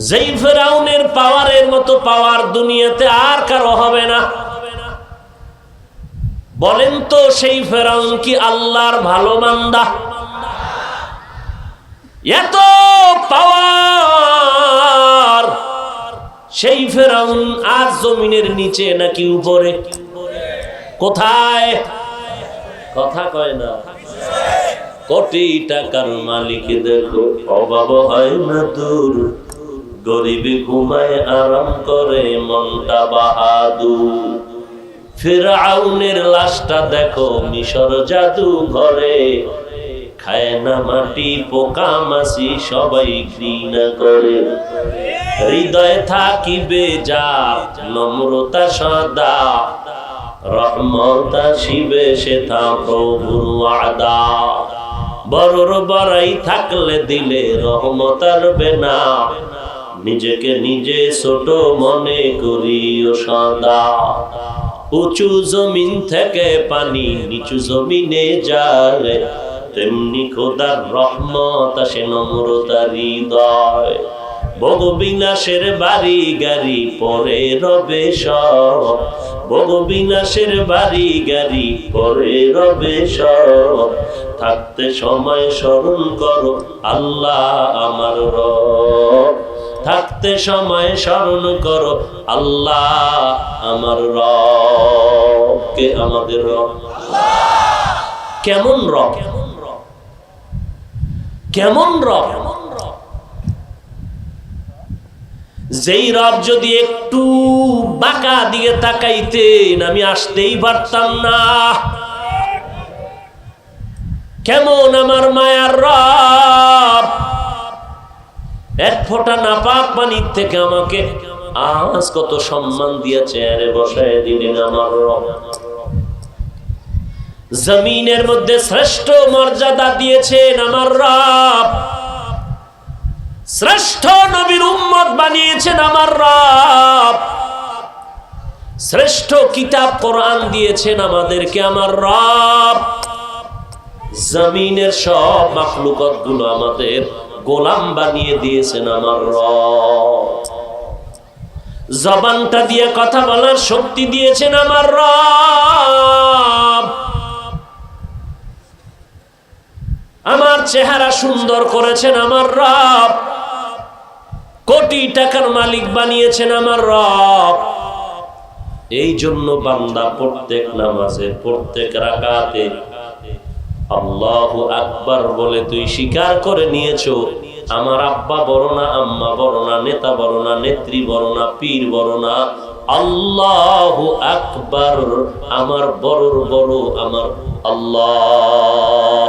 S1: যেই ফিরআউনের পাওয়ারের মতো পাওয়ার দুনিয়াতে আর কারো হবে না। বলেন তো, সেই ফিরআউন কি আল্লাহর ভালো বান্দা? এত পাওয়ার, সেই ফিরআউন আজ জমিনের নিচে নাকি উপরে? কোথায়? কথা কয় না। কোটি টাকার মালিক দেখো, অভাব হয় না দূর, গরিবি ঘুমায় আরাম করে মনটা বাহাদুর। ফিরআউনের লাশটা দেখো মিশর জাদু ঘরে, খায় না মাটি পোকা মাছি সবাই ঘৃণা করে। হৃদয়ে থাকিবে যার নম্রতা সদা, রহমত আসিবে সেথা প্রভুর ওয়াদা। বড়র বড়াই থাকলে দিলে রহমত আসবে না, নিজেকে নিজে ছোট মনে করিও সদা। উঁচু জমিন থেকে পানি নিচু জমিনে যায়, তেমনি খোদার রহমত আসে নম্রতার হৃদয়। ভোগবিনাশের বাড়ি গাড়ি পরে রবে সব, ভোগবিনাশের বাড়ি গাড়ি পরে রবে সব। থাকতে সময় স্মরণ করো আল্লাহ আমার রব, থাকতে সময় স্মরণ করো আল্লাহ আমার রব। কে আমাদের রব? কেমন রব? কেমন রব? যেই রব যদি একটু বাঁকা দিকে তাকাইতেন আমি আসতেই পারতাম না। কেমন আমার মায়ার রব, এক ফোঁটা নাপাক পানির থেকে আমাকে আজ কত সম্মান দিয়ে চেয়ারে বসায় দিলেন আমার রব। জমিনের মধ্যে শ্রেষ্ঠ মর্যাদা দিয়েছেন আমার রব, শ্রেষ্ঠ নবীর উম্মত বানিয়েছেন আমার রব, শ্রেষ্ঠ কিতাব কোরআন দিয়েছেন আমাদেরকে আমার রব। জমিনের সব মাখলুকাত গুলো আমাদের গোলাম বানিয়ে দিয়েছেন আমার রব। জবানটা দিয়ে কথা বলার শক্তি দিয়েছেন আমার রব। আমার চেহারা সুন্দর করেছেন আমার রব। কোটি টাকার মালিক বানিয়েছেন আমার রব। এই জন্য বান্দা প্রত্যেক নামাজে প্রত্যেক রাকাতে আল্লাহু আকবার বলে তুই স্বীকার করে নিয়েছো আমার আব্বা বড় না, আম্মা বড় না, নেতা বড় না, নেত্রী বড় না, পীর বড় না, আল্লাহু আকবার আমার বড়র বড় আমার আল্লাহ।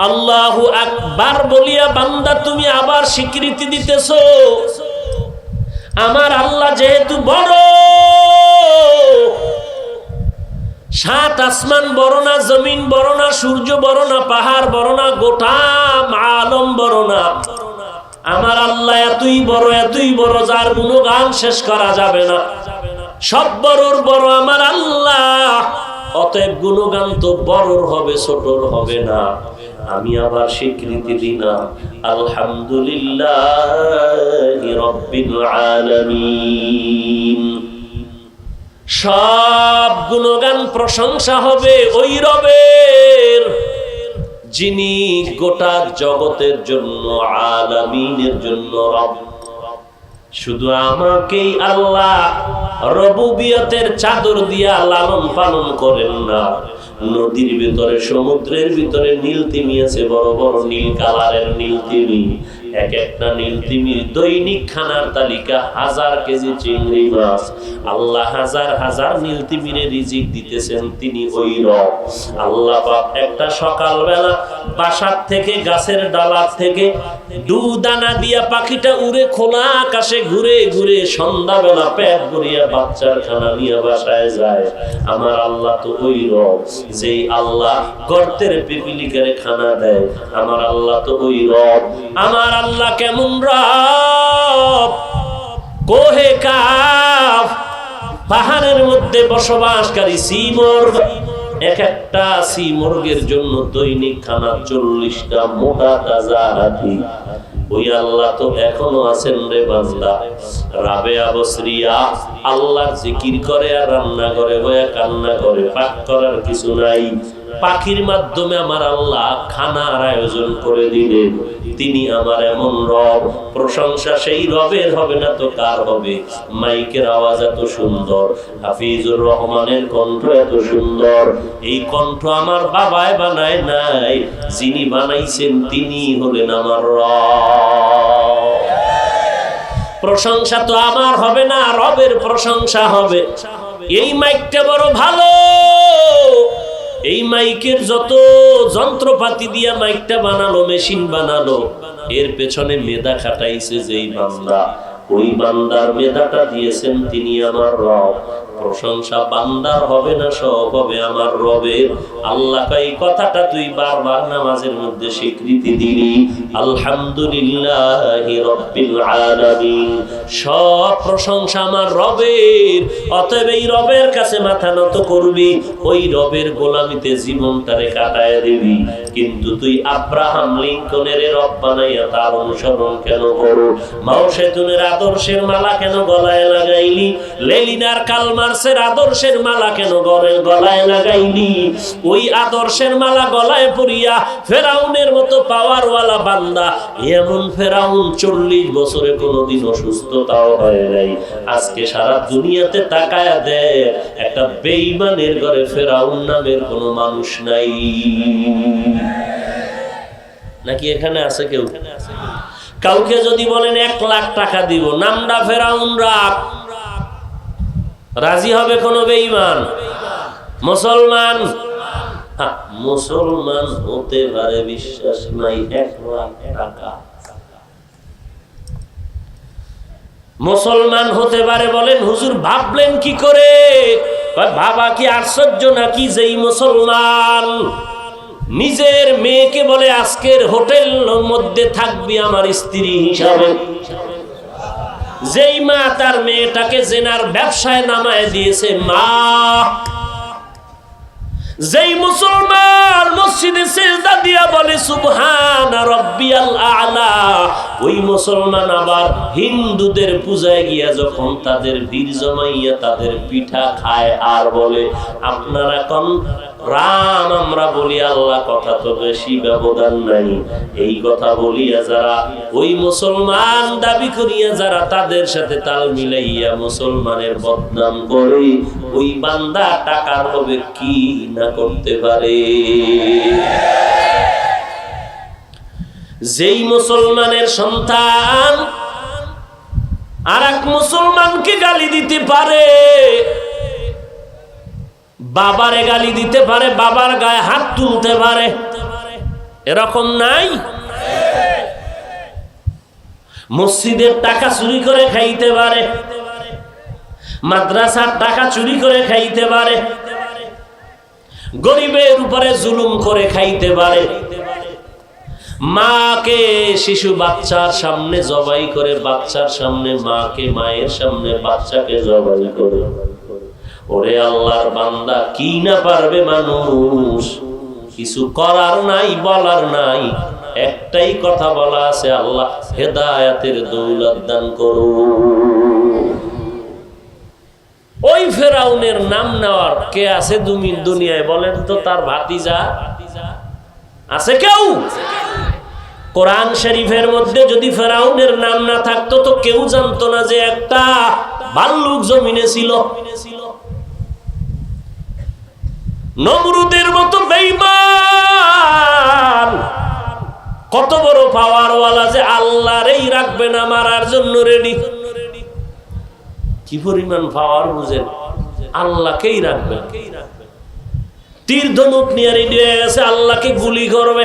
S1: আল্লাহু আকবার বলিয়া বান্দা তুমি আবার স্বীকৃতি দিতেছো আমার আল্লাহ যেহেতু বড়, সাত আসমান বড় না, জমিন বড় না, সূর্য বড় না, পাহাড় বড় না, গোটা আলম বড় না, আমার আল্লাহ এতই বড় যার গুণগান শেষ করা যাবে না। সব বড়র বড় আমার আল্লাহ, অতএব গুণগান তো বড়র হবে, ছোটর হবে না। আমি আবার স্বীকৃতি দিলাম আলহামদুলিল্লাহি রাব্বিল আলামিন। সব গুণগান প্রশংসা হবে ওই রবের যিনি গোটা জগতের জন্য, আলামিনের জন্য রব। শুধু আমাকেই আল্লাহ রবুবিয়তের চাদর দিয়া লালন পালন করেন না, নদীর ভিতরে, সমুদ্রের ভিতরে নীল তিমি আছে, বড় বড় নীল কালারের নীল তিমি। এক একটা নীল তিমির দৈনিক খানার তালিকা 1000 কেজি চিংড়ি মাছ। আল্লাহ হাজার হাজার নীল তিমিরে রিজিক দিতেছেন, তিনি ওই রব। আল্লাহ পাক একটা সকালবেলা বাসার থেকে, গাছের ডালার থেকে দানা দিয়া পাখিটা উড়ে খোলা আকাশে ঘুরে ঘুরে সন্ধ্যাবেলা পেট ভরিয়া বাচ্চার খানা নিয়ে বাসায় যায়। আমার আল্লাহ তো ওই রব যেই আল্লাহ গর্তের পিপিলিকারে খানা দেয়। আমার আল্লাহ তো ওই রব। আমার আল্লাহ কেমন রব! কোহে কাফ পাহাড়ের মধ্যে বসবাসকারী সিমর্গ, এক একটা সিমর্গের জন্য দৈনিক খানা 40টা মোটা তাজা হাতি। ওই আল্লাহ তো এখনো আছেন রে বান্দা। রাবেয়া বসরিয়া আল্লাহর জিকির করে আর রান্না করে বয়া কান্না করে, পাক করার কিছু নাই। পাখির মাধ্যমে আমার আল্লাহ খানার আয়োজন করে দিলেন। তিনি আমার এমন রব। প্রশংসা সেই রবের হবে না তো কার হবে? মাইকের আওয়াজ এত সুন্দর, হাফিজুর রহমানের কণ্ঠ এত সুন্দর। এই কণ্ঠ আমার বাবায় বানায় নাই, যিনি বানাইছেন তিনি হলেন আমার রব। প্রশংসা তো আমার হবে না, রবের প্রশংসা হবে। এই মাইকটা বড় ভালো, এই মাইকের যত যন্ত্রপাতি দিয়া মাইকটা বানালো, মেশিন বানালো, এর পেছনে মেধা খাটাইছে যেই বান্দা, ওই বান্দার মেধাটা দিয়েছেন তিনি আমার রব। প্রশংসা বান্দার হবে না, সব হবে আমার রবের। আল্লাহ এই কথাটা তুই বারবার নামাজের মধ্যে স্বীকৃতি দিলি, আলহামদুলিল্লাহি রাব্বিল আলামিন। সব প্রশংসা আমার রবের। অতএব এই রবের কাছে মাথা নত করবি, ওই রবের গোলামিতে জীবনটারে কাটায় দিবি। কিন্তু তুই আব্রাহাম লিঙ্কনের রব বানাইয়া তার অনুসরণ কেন করো? মাও সেতুনের আদর্শের মালা কেন গলায় লাগাইলি? লেলিনার কালমার্সের আদর্শের মালা কেন গলায় লাগাইলি? ওই আদর্শের মালা গলায় পরিয়া ফেরাউনের মতো পাওয়ারওয়ালা বান্দা, এমন ফেরাউন 40 বছরে কোনোদিন অসুস্থতাও হয় নাই। আজকে সারা দুনিয়াতে তাকায়া দেয়, একটা বেঈমানের ঘরে ফেরাউন নামের কোনো মানুষ নাই। নাকি এখানে আছে কেউ? কাউকে যদি বলেন 1 লাখ টাকা দিব, নামটা ফেরাউন রাখ, রাজি হবে কোন বেঈমান? মুসলমান মুসলমান হতে পারে, বিশ্বাস নাই। 1 লাখ টাকা মুসলমান হতে পারে বলেন? হুজুর ভাবলেন কি করে? বাবা কি আশ্চর্য নাকি যেই মুসলমান নিজের মেয়েকে বলে আজকের হোটেলের মধ্যে থাকবি আমার স্ত্রী হিসাবে, যেই মা তার মেয়েটাকে জেনার ব্যবসায় নামায় দিয়েছে মা, যেই মুসলমান মসজিদে সিজদা দিয়া বলে সুবহানা রাব্বিয়াল আ'লা, ওই মুসলমান আবার হিন্দুদের পূজায় গিয়া যখন তাদের ভিড় জমাইয়া তাদের পিঠা খায় আর বলে আপনারা কোন রাম, আমরা বলি আল্লাহ, কথা তো বেশি ব্যবধান নাই। এই কথা বলিয়া যারা ওই মুসলমান দাবি করিয়া যারা তাদের সাথে তাল মিলাইয়া মুসলমানের বদনাম করে, ওই বান্দা টাকার লোভে কি না করতে পারে। যেই মুসলমানের সন্তান আর এক মুসলমানকে গালি দিতে পারে, বাবারে গালি দিতে পারে, বাবার গায়ে হাত তুলতে পারে, এরকম নাই? মসজিদের টাকা চুরি করে খাইতে পারে, মাদ্রাসার টাকা চুরি করে খাইতে পারে, গরিবের উপরে জুলুম করে খাইতে পারে, মাকে শিশু বাচ্চার সামনে জবাই করে, বাচ্চার সামনে মাকে, মায়ের সামনে বাচ্চাকে জবাই করে। ওরে আল্লাহর বান্দা, কি না পারবে মানুষ? কিছু করার নাই, বলার নাই, একটাই কথা বলা আছে, আল্লাহ হেদায়েতের দৌলত দান করো। ওই ফেরাউনের নাম নেওয়ার কে আছে দুনিয়ায় বলেন তো? তার ভাতিজা আছে কেউ? কোরআন শরীফের মধ্যে যদি ফেরাউনের নাম না থাকতো তো কেউ জানতো না যে একটা ভাল্লুক জমিনে ছিল। নমরুদের মতো বেঈমান কত বড় পাওয়ারওয়ালা যে আল্লাহরই রাখবে না মারার জন্য রেডি। কি পরিমাণ পাওয়ার বুঝেন? আল্লাহকেই রাখবে, তীর ধনুক নিয়ে রেডি হয়ে গেছে, আল্লাহকে গুলি করবে।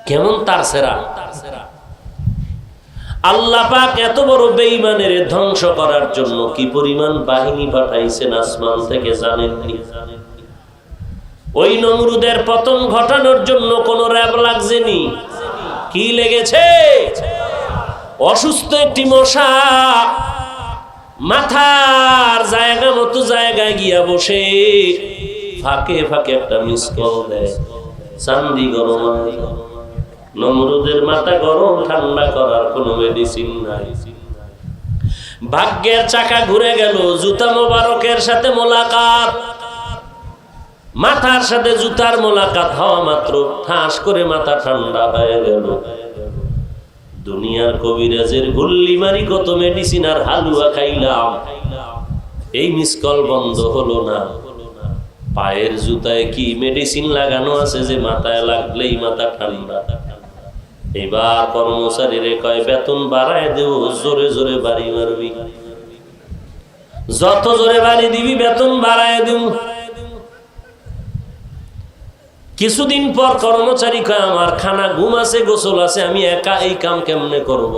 S1: কেমন তার সেরা! আল্লাহ পাক এত বড় বেঈমানের ধ্বংস করার জন্য কি পরিমাণ বাহিনী পাঠাইছেন আসমান থেকে জানেননি? ওই নমরুদের পতন ঘটানোর জন্য কোন র‍্যাব লাগছেনি। কি লেগেছে? অসুস্থ একটি মশা মাথার জায়গা মতো জায়গায় গিয়া বসে ফাঁকে ফাঁকে একটা মিস কল দেয়, চান্দি গরম। নমরুদের মাথা গরম ঠান্ডা করার কোন মেডিসিন নাই। ভাগ্যের চাকা ঘুরে গেল, জুতা মোবারকের সাথে মোলাকাত। মাথার সাথে জুতার মোলাকাত হওয়া মাত্র ঠাস করে মাথা ঠান্ডা হয়ে গেল। দুনিয়ার কবিরাজের গুল্লি মারি কত মেডিসিন আর হালুয়া খাইলাম, এই মিসকল বন্ধ হলো না। পায়ের জুতায় কি মেডিসিন লাগানো আছে যে মাথায় লাগলেই মাথা ঠান্ডা? এবার কর্মচারীরে কয় বেতন বাড়ায় দেব, জোরে জোরে বাড়ি মারবি, যত জোরে বাড়ি দিবি বেতন বাড়ায় দেব। কিছুদিন পর কর্মচারী কয় আমার খানা ঘুম আছে, গোসল আছে, আমি একা এই কাম কেমনে করব?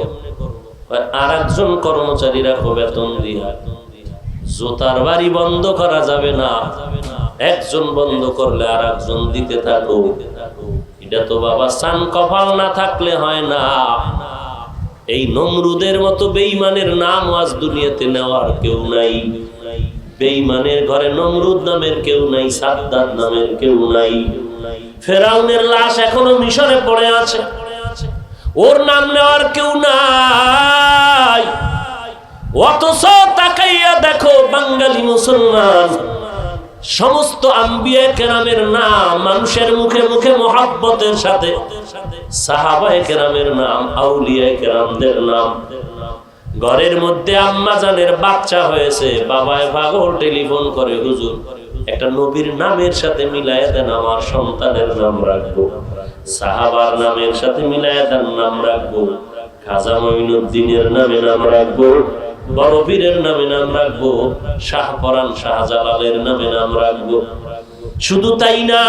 S1: আর একজন কর্মচারী রাখো বেতন দিয়া। জুতার বাড়ি বন্ধ করা যাবে না, একজন বন্ধ করলে আর একজন দিতে থাকো। এটা তো বাবা সান কপাল না থাকলে হয় না। এই নমরুদের মতো বেঈমানের নাম আজ দুনিয়াতে নেওয়ার কেউ নাই। বেঈমানের ঘরে নমরুদ নামের কেউ নাই, সাদ্দাত নামের কেউ নাই। ফেরাউনের লাশ এখনো মিশরে পড়ে আছে, ওর নাম নেওয়ার কেউ নাই। অথচ তাকাইয়া দেখো বাঙালি মুসলমান সমস্ত আম্বিয়া কেরামের নাম মানুষের মুখে মুখে মহাব্বতের সাথে, সাহাবায়ে কেরামের নাম, আউলিয়া কেরামদের নাম। ঘরের মধ্যে আম্মা জানের বাচ্চা হয়েছে, বাবায় পাগল টেলিফোন করে, হুজুর একটা নবীর নামের সাথে মিলায়া দেন, আমার সন্তানের নাম রাখবো। সাহাবার নামের সাথে মিলায়া দেন, নাম রাখবো। খাজা মঈনুদ্দিনের নামে নাম রাখবো, বড় পীরের নামে নাম রাখবো, শাহপরান শাহজালালের নামে নাম রাখবো। শুধু তাই না,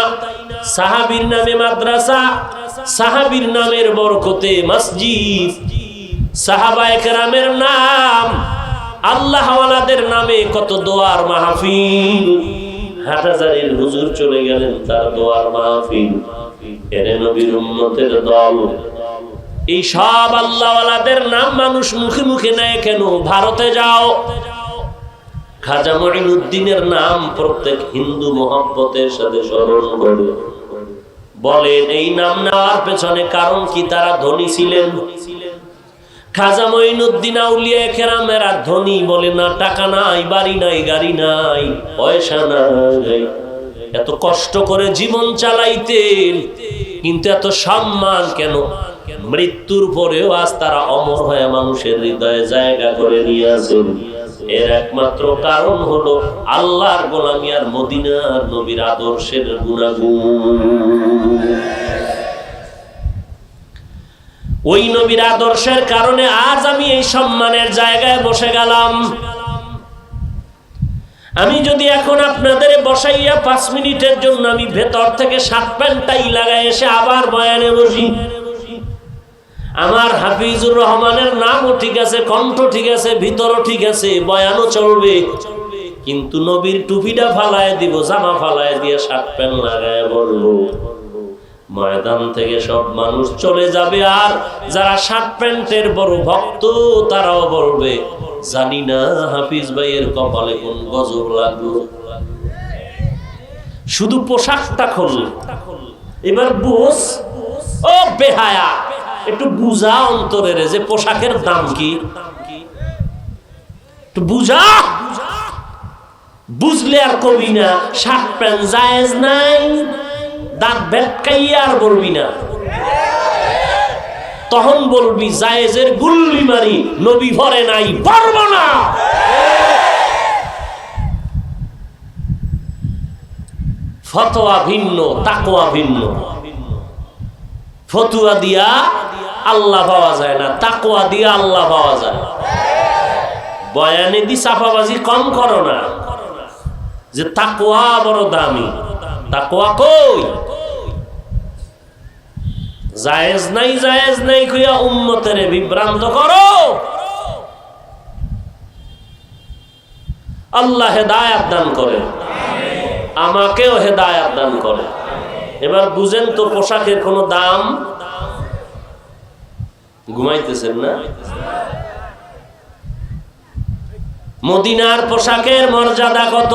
S1: সাহাবীর নামে মাদ্রাসা, সাহাবীর নামের বরকতে মসজিদ, সাহাবায়ে কেরামের নাম, আল্লাহ ওয়ালাদের নামে কত দোয়ার মাহফিল। হাটহাজারীর হুজুর চলে গেলেন, তার দোয়ার মাহফিল। এর নবীর উম্মতের দল। এই সব আল্লাহ ওয়ালাদের নাম মানুষ মুখে মুখে নেয় কেন? ভারতে যাও, খাজা মঈনুদ্দিনের নাম প্রত্যেক হিন্দু মহব্বতের সাথে স্মরণ করে। বলেন এই নাম নেওয়ার পেছনে কারণ কি? তারা ধনী ছিলেন। খাজা মঈনুদ্দিন আউলিয়া কেরামেরা ধনী বলে না, টাকা নাই, বাড়ি নাই, গাড়ি নাই, পয়সা নাই, এত কষ্ট করে জীবন চালাইতেন, কিন্তু এত সম্মান কেন? মৃত্যুর পরেও আজ তারা অমর হয়ে মানুষের হৃদয়ে জায়গা করে নিয়েছেন। এর একমাত্র কারণ হলো আল্লাহর গোলামি আর মদিনার নবীর আদর্শের গুণাগুণ। ওই নবীর আদর্শের কারণে আজ আমি এই সম্মানের জায়গায় বসে গেলাম। আমি যদি এখন আপনাদের বসাইয়া 5 মিনিটের জন্য আমি ভেতর থেকে শার্ট প্যান্টটাই লাগাই এসে আবার বয়ানে বসি, আমার হাফিজুর রহমানের নামও ঠিক আছে, কণ্ঠ ঠিক আছে, ভিতরও ঠিক আছে, বয়ানও চলবে, কিন্তু নবীর টুপিটা ফালায় দিব, জামা ফালায় দিয়ে শার্ট প্যান্ট লাগায় বলবো, ময়দান থেকে সব মানুষ চলে যাবে। আর যারা শার্ট প্যান্টের বড় ভক্ত তারাও বলবে, জানি না হাফিজ ভাইয়ের কপালে কোন গজব লাগলো। শুধু পোশাকটা খোল, এবার বুঝ ও বেহায়া, একটু বুঝা অন্তরের যে পোশাকের দাম কি। বুঝা, বুঝলে আর কবি না শার্ট প্যান্ট জায়েজ নাই, দাঁত ভেটকাইয়া আর বলবি না। তখন বলবি জায়েজের গুল্লি মারি, নবী ভরে নাই, পারবো না। ফতোয়া ভিন্ন, তাকওয়া ভিন্ন। ফতুয়া দিয়া আল্লাহ পাওয়া যায় না, তাকওয়া দিয়া আল্লাহ পাওয়া যায়। বয়ানে দি চাপাবাজি কম করো না, যে তাকওয়া বড় দামি। তাকওয়া কই? জায়েজ নাই জায়েজ নাই কইয়া উম্মতের বিভ্রান্ত করো। আল্লাহ হেদায়েত দান করেন, আমাকেও হেদায়েত দান করেন। এবার বুঝেন তো পোশাকের কোনো দাম? ঘুমাইতেছেন না? মদিনার পোশাকের মর্যাদা কত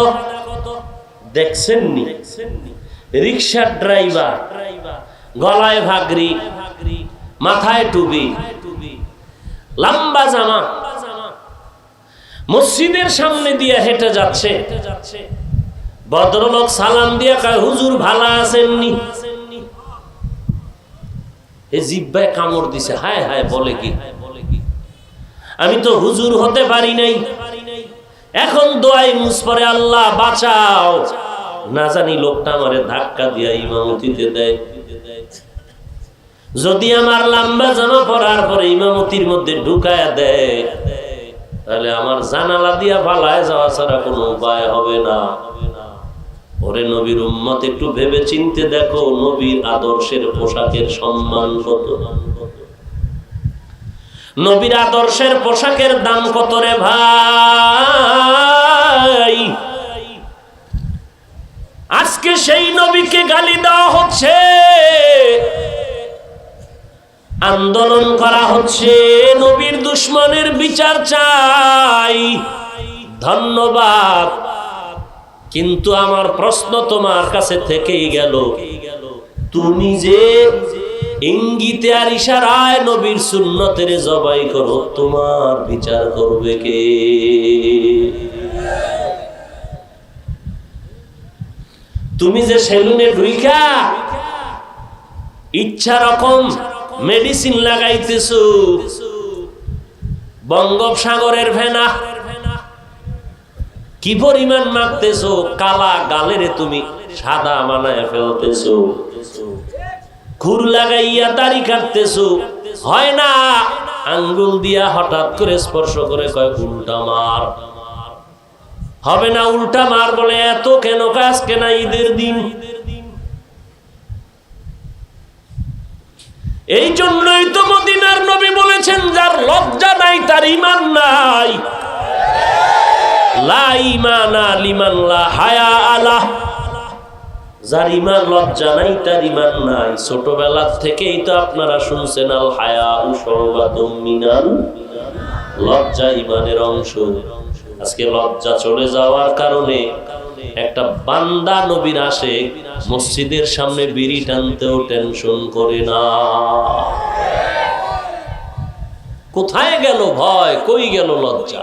S1: দেখছেননি? রিকশার ড্রাইভার গলায় ভাগরি, মাথায় টুপি, লম্বা জামা, মসজিদের সামনে দিয়ে হেঁটে যাচ্ছে। ভদ্রলোক সালাম দিয়া কয়, হুজুর ভালো আছেননি? এই জিহ্বায় কামড় দিছে, হায় হায় বলে কি, আমি তো হুজুর হতে পারি নাই, এখন দোয়াই মুস পরে আল্লাহ বাঁচাও। না জানি লোকটা আমারে ধাক্কা দিয়া ইমামতিতে দেয়। যদি আমার লম্বা জামা পরার পরে ইমামতির মধ্যে ঢুকায়া দেয়, তাহলে আমার জানালা দিয়া পালায় যাওয়া ছাড়া কোনো উপায় হবে না। ওরে নবীর উম্মত, একটু ভেবে চিনতে দেখো নবীর আদর্শের পোশাকের সম্মান কত, নবীর আদর্শের পোশাকের দাম কত রে ভাই। আজকে সেই নবীকে গালি দেওয়া হচ্ছে, আন্দোলন করা হচ্ছে, নবীর দুশমনের বিচার চাই। ধন্যবাদ, কিন্তু আমার প্রশ্ন তোমার কাছে থেকেই গেল, তুমি যে ইঙ্গিতে আর ইশারায় নবীর সুন্নতের জবাই করো, তোমার বিচার করবে কে? তুমি যে সেলুনে ঢুইকা ইচ্ছা রকম মেডিসিন লাগাইতেছো, বঙ্গোপসাগরের ভেনা কি পরিমাণ মাখতেছো, কালা গালেরে তুমি সাদা বানায় ফেলতেছো, খুর লাগাইয়া দাড়ি কাটতেছো, হয় না আঙ্গুল দিয়া হঠাৎ করে স্পর্শ করে কয় উল্টা মার, হবে না উল্টা মার বলে এত কেন কাজ কেনা ঈদের দিন। এই জন্যই তো মদিনার নবী বলেছেন, যার লজ্জা নাই তার ঈমান নাই। লা ঈমানা লিমান লা হায়া আলা, যার ঈমান লজ্জা নাই তার ঈমান নাই। ছোটবেলা থেকেই তো আপনারা শুনছেন আল হায়াউ শুবাতুম মিনাল, লজ্জা ঈমানের অংশ। আজকে লজ্জা চলে যাওয়ার কারণে একটা বান্দা নবীর আসে মসজিদের সামনে বিড়ি টানতেও টেনশন করে না। কোথায় গেল ভয়, কই গেল লজ্জা?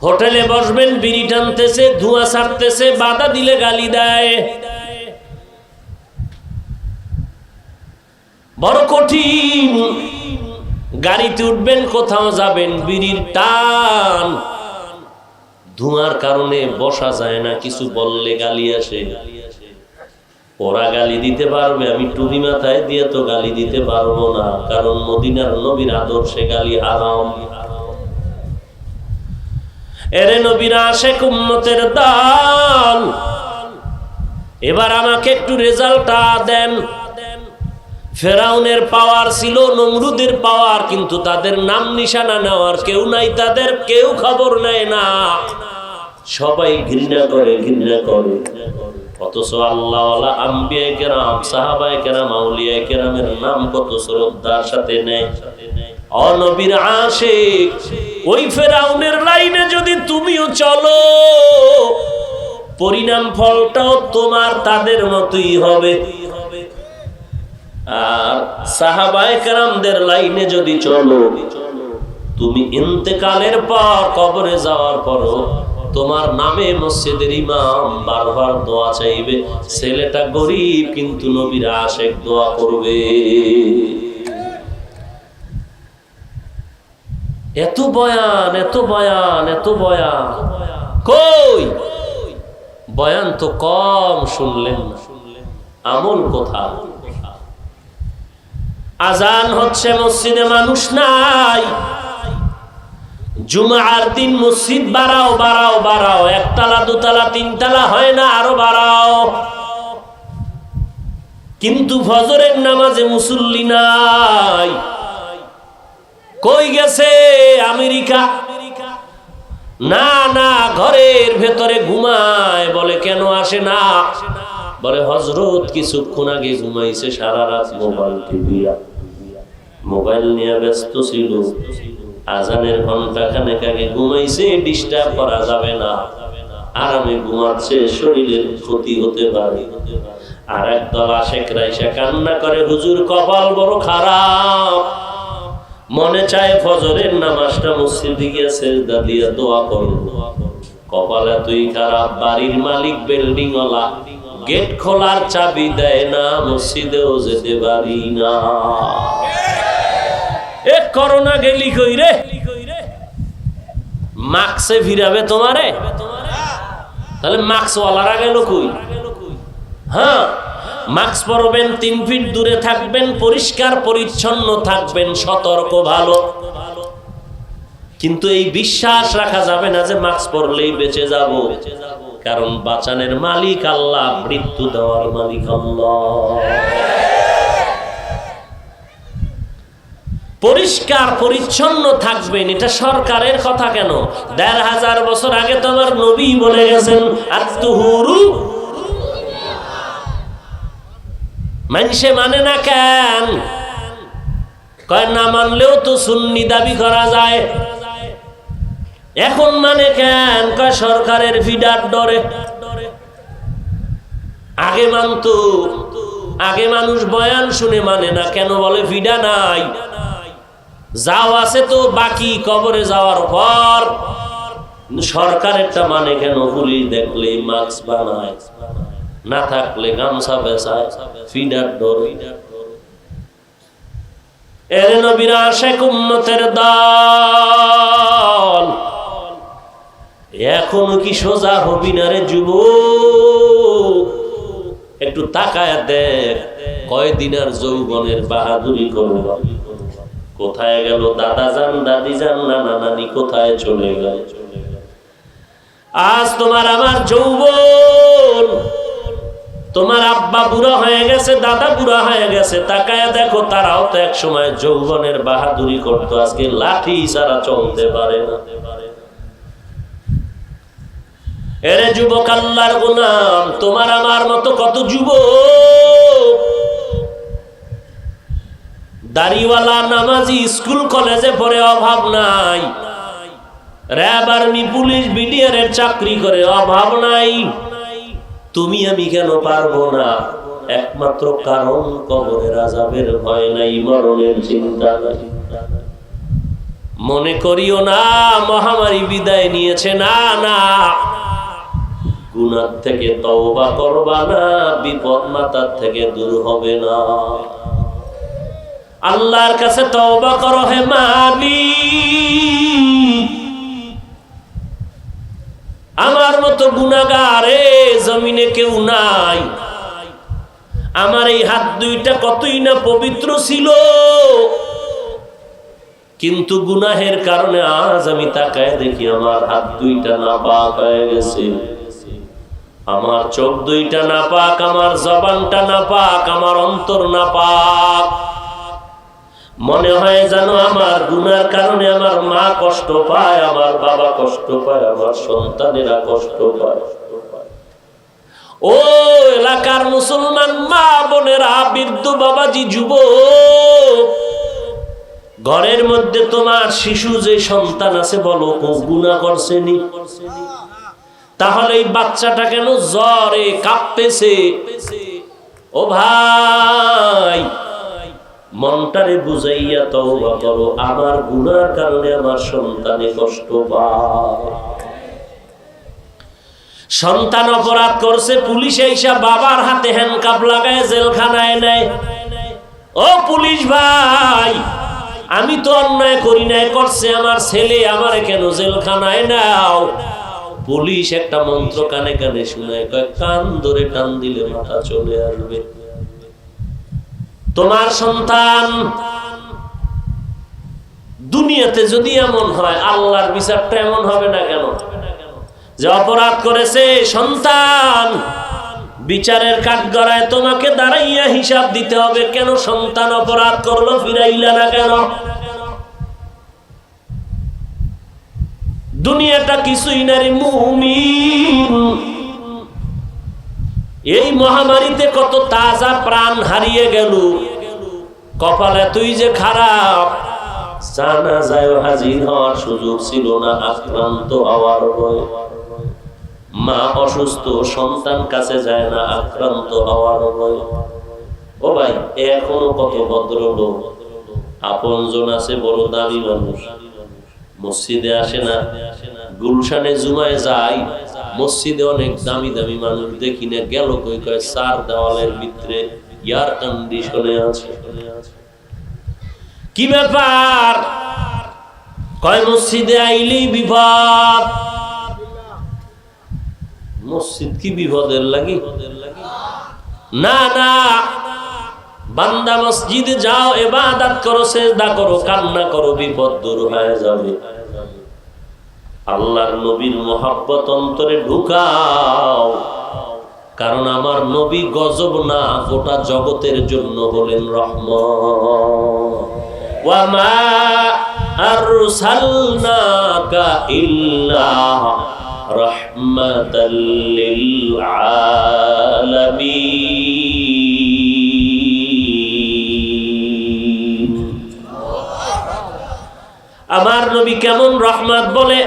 S1: হোটেলে বসবেন, বিড়ি টানতেছে, ধোঁয়া ছাড়তেছে, বাধা দিলে গালি দেয়, বড় কঠিন। গাড়িতে উঠবেন, কোথাও যাবেন, বিড়ির টান, ধোঁয়ার কারণে বসা যায় না, কিছু বললে গালি আসে। ওরা গালি দিতে পারবে, আমি টুপি মাথায় দিয়ে তো গালি দিতে পারবো না, কারণ মদিনার নবীর আদর্শে গালি হারাম। এরে নবীর আশিক উম্মতের দল, এবার আমাকে একটু রেজাল্টটা দেন। ফেরাউনের পাওয়ার ছিল, নমরুদের পাওয়ার, কিন্তু তাদের নাম নিশানা নেওয়ার কেউ নাই, তাদের কেউ খবর নেয় না, সবাই ঘৃণা করে, ঘৃণা করে। অথচ আল্লাহওয়ালা আম্বিয়ায়ে কেরাম, সাহাবায়ে কেরাম, আউলিয়ায়ে কেরামের নাম কত শ্রদ্ধার সাথে নেয়। ও নবীর আশিক, ওই ফেরাউনের লাইনে যদি তুমিও চলো, পরিণাম ফলটাও তোমার তাদের মতোই হবে। আর সাহাবায়ে কেরামদের লাইনে যদি চলো, তুমি ইন্তেকালের পর কবরে যাওয়ার পরও তোমার নামে মসজিদের ইমাম বারবার দোয়া চাইবে। ছেলেটা গরিব কিন্তু নবীর আশিক, দোয়া করবে। এত বয়ান, এত বয়ান, এত বয়ান, কই বয়ান তো কম শুনলেন না, আমল কোথায়? আজান হচ্ছে, মসজিদে মানুষ নাই। জুমার দিন মসজিদ বাড়াও, বাড়াও, বাড়াও, একতলা, দুতলা, তিনতলা হয় না, আরো বাড়াও। কিন্তু ফজরের নামাজে মুসল্লি নাই। কই গেছে আমেরিকা? না না, ঘরের ভেতরে ঘুমায়। বলে কেন আসে না? বলে হযরত কিছুক্ষণ আগে ঘুমাইছে, সারা রাত মোবাইল টিপিয়া, মোবাইল নিয়ে ব্যস্ত ছিল। আজানের ঘন্টা খানেক আগে ঘুমাইছে, ডিস্টার্ব করা যাবে না, আরামে ঘুমাচ্ছে, শরীরের ক্ষতি হতে পারে। আর একদল আশেকরা এসে কান্না করে, হুজুর কপাল বড় খারাপ, মনে চায় ফজরের নামাজটা মসজিদে গিয়ে সেজদা দিয়ে দোয়া করব। কপাল এতই খারাপ, বাড়ির মালিক বিল্ডিং ওয়ালা গেট খোলার চাবি দেয় না, মসজিদেও যেতে পারি না। এ করোনা গেলি কই রে? মাস্কে ফিরাবে তোমারে? তাহলে মাস্ক ওয়ালারা গেল কই? হ্যাঁ, মাস্ক পরবেন, 3 ফিট দূরে থাকবেন, পরিষ্কার পরিচ্ছন্ন থাকবেন, সতর্ক, ভালো। কিন্তু এই বিশ্বাস রাখা যাবে না যে মাস্ক পরলেই বেঁচে যাব, কারণ বাঁচানোর মালিক আল্লাহ, মৃত্যু দেওয়ার মালিক আল্লাহ। পরিষ্কার পরিচ্ছন্ন থাকবেন, এটা সরকারের কথা কেন? ১৫০০ বছর আগে তো আমার নবী বলে গেছেন, আত-তুহুরু। মানুষে মানে না কেন? কয় না মানলেও তো সুন্নি দাবি করা যায়। এখন মানে কেন? কয় সরকারের ফিডার ডরে। আগে মানতো, আগে মানুষ বয়ান শুনে মানে না কেন? বলে ফিডা নাই, যাও আছে তো বাকি কবরে যাওয়ার পর। সরকারেরটা মানে কেন? পুলিশ দেখলে মাস্ক বানায়, না থাকলে গামছা বেচায়, ফিডার ডরে। এর নবীর আশিক উম্মতের দল, এখনো কি সোজা হবি না রে যুবক? একটু তাকায় দেখ, কয়দিন আর যৌবনের বাহাদুরি করব। কোথায় গেল দাদা যান, দাদি যান, নানা নানি কোথায় চলে গেল? আজ তোমার আমার যৌবন, তোমার আব্বা বুড়া হয়ে গেছে, দাদা বুড়া হয়ে গেছে, তাকায় দেখো তারাও তো এক সময় যৌবনের বাহাদুরি করতো, আজকে লাঠি ছাড়া চলতে পারে না। এরে যুবক, আল্লাহর গোলাম, তোমার আমার মতো কত যুবক দাড়িওয়ালা নামাজি স্কুল কলেজে পড়ে, অভাব নাই। র্যাব, আর্মি, পুলিশ, বিডিআর এর চাকরি করে, অভাব নাই। তুমি আমি কেন পারবো না? একমাত্র কারণ কবরের আযাবের ভয় নাই, মরণের চিন্তা নাই। মনে করিও না মহামারী বিদায় নিয়েছে, না না। গুনাহ থেকে তওবা করবা না, বিপদ মাথার থেকে দূর হবে না। আল্লাহর কাছে তওবা করো, হে মালিক, আমার মতো গুনাহগার জমিনে কেউ নাই। আমার এই হাত দুইটা কতই না পবিত্র ছিল, কিন্তু গুনাহের কারণে আজ আমি তাকায় দেখি আমার হাত দুইটা নাপাক হয়ে গেছে, আমার চোখ দুইটা নাপাক, আমার জবানটা নাপাক, আমার অন্তর নাপাক। মনে হয় জানো আমার গুনার কারণে আমার মা কষ্ট পায়, আমার বাবা কষ্ট পায়, আমার সন্তানেরা কষ্ট পায়। ও এলাকার মুসলমান মা বোনেরা, বৃদ্ধ বাবাজি, যুবক, ঘরের মধ্যে তোমার শিশু যে সন্তান আছে, বলো গুনাহ করছেনি? তাহলে এই বাচ্চাটা কেন জ্বরে কাঁপতেছে? ও ভাই, মনটারে বুঝাইয়া তওবা করো, আমার গুনার কারণে আমার সন্তানে কষ্ট পায়। সন্তান অপরাধ করছে, পুলিশ এসে বাবার হাতে হ্যান্ডকাপ লাগায় জেলখানায় নেয়। ও পুলিশ ভাই, আমি তো অন্যায় করি নাই, করছে আমার ছেলে, আমারে কেন জেলখানায় নাও? পুলিশ একটা মন্ত্র কানে কানে শুনে কয়, কান ধরে টান দিলে মাথা চলে আসবে। তোমার সন্তান দুনিয়াতে যদি এমন হয়, আল্লাহর বিচারটা এমন হবে না কেন? যে অপরাধ করেছে সন্তান, বিচারের কাঠগড়ায় তোমাকে দাঁড়াইয়া হিসাব দিতে হবে। কেন সন্তান অপরাধ করলো, ফিরাইলা না কেন? দুনিয়াটা কিছুই না রে মুমিন। এই মহামারীতে কত তাজা প্রাণ হারিয়ে গেল, কপালে তুই যে খারাপ, জানাজায় হাজির হওয়ার সুযোগ ছিল না আক্রান্ত হওয়ার ভয়। মা অসুস্থ, সন্তান কাছে যায় না আক্রান্ত হওয়ার ভয়। ও ভাই, এখনো কত ভদ্রলোক আপনজন আছে, বড় দামি মানুষ, মসজিদে আসে না। গুলশানে জুমায় যায়, মসজিদে অনেক দামি দামি মানুষ দেখি না, গেল কই কয় চার দেওয়ালের ভিতরে এয়ার কন্ডিশনে আছে। কি ব্যাপার? কয় মসজিদে আইলেই বিপদ। মসজিদ কি বিপদের লাগি? না না, বান্দা মসজিদে যাও, ইবাদত করো, সিজদা করো, কান্না করো, বিপদ দূর হয়ে যাবে। আল্লাহর নবীর মোহাব্বত অন্তরে ঢুকাও, কারণ আমার নবী গজব না, গোটা জগতের জন্য হলেন রহমত। ওয়া মা আরসালনাকা ইল্লা রাহমাতাল লিল আলামিন। আমার নবী কেমন রহমত? বলে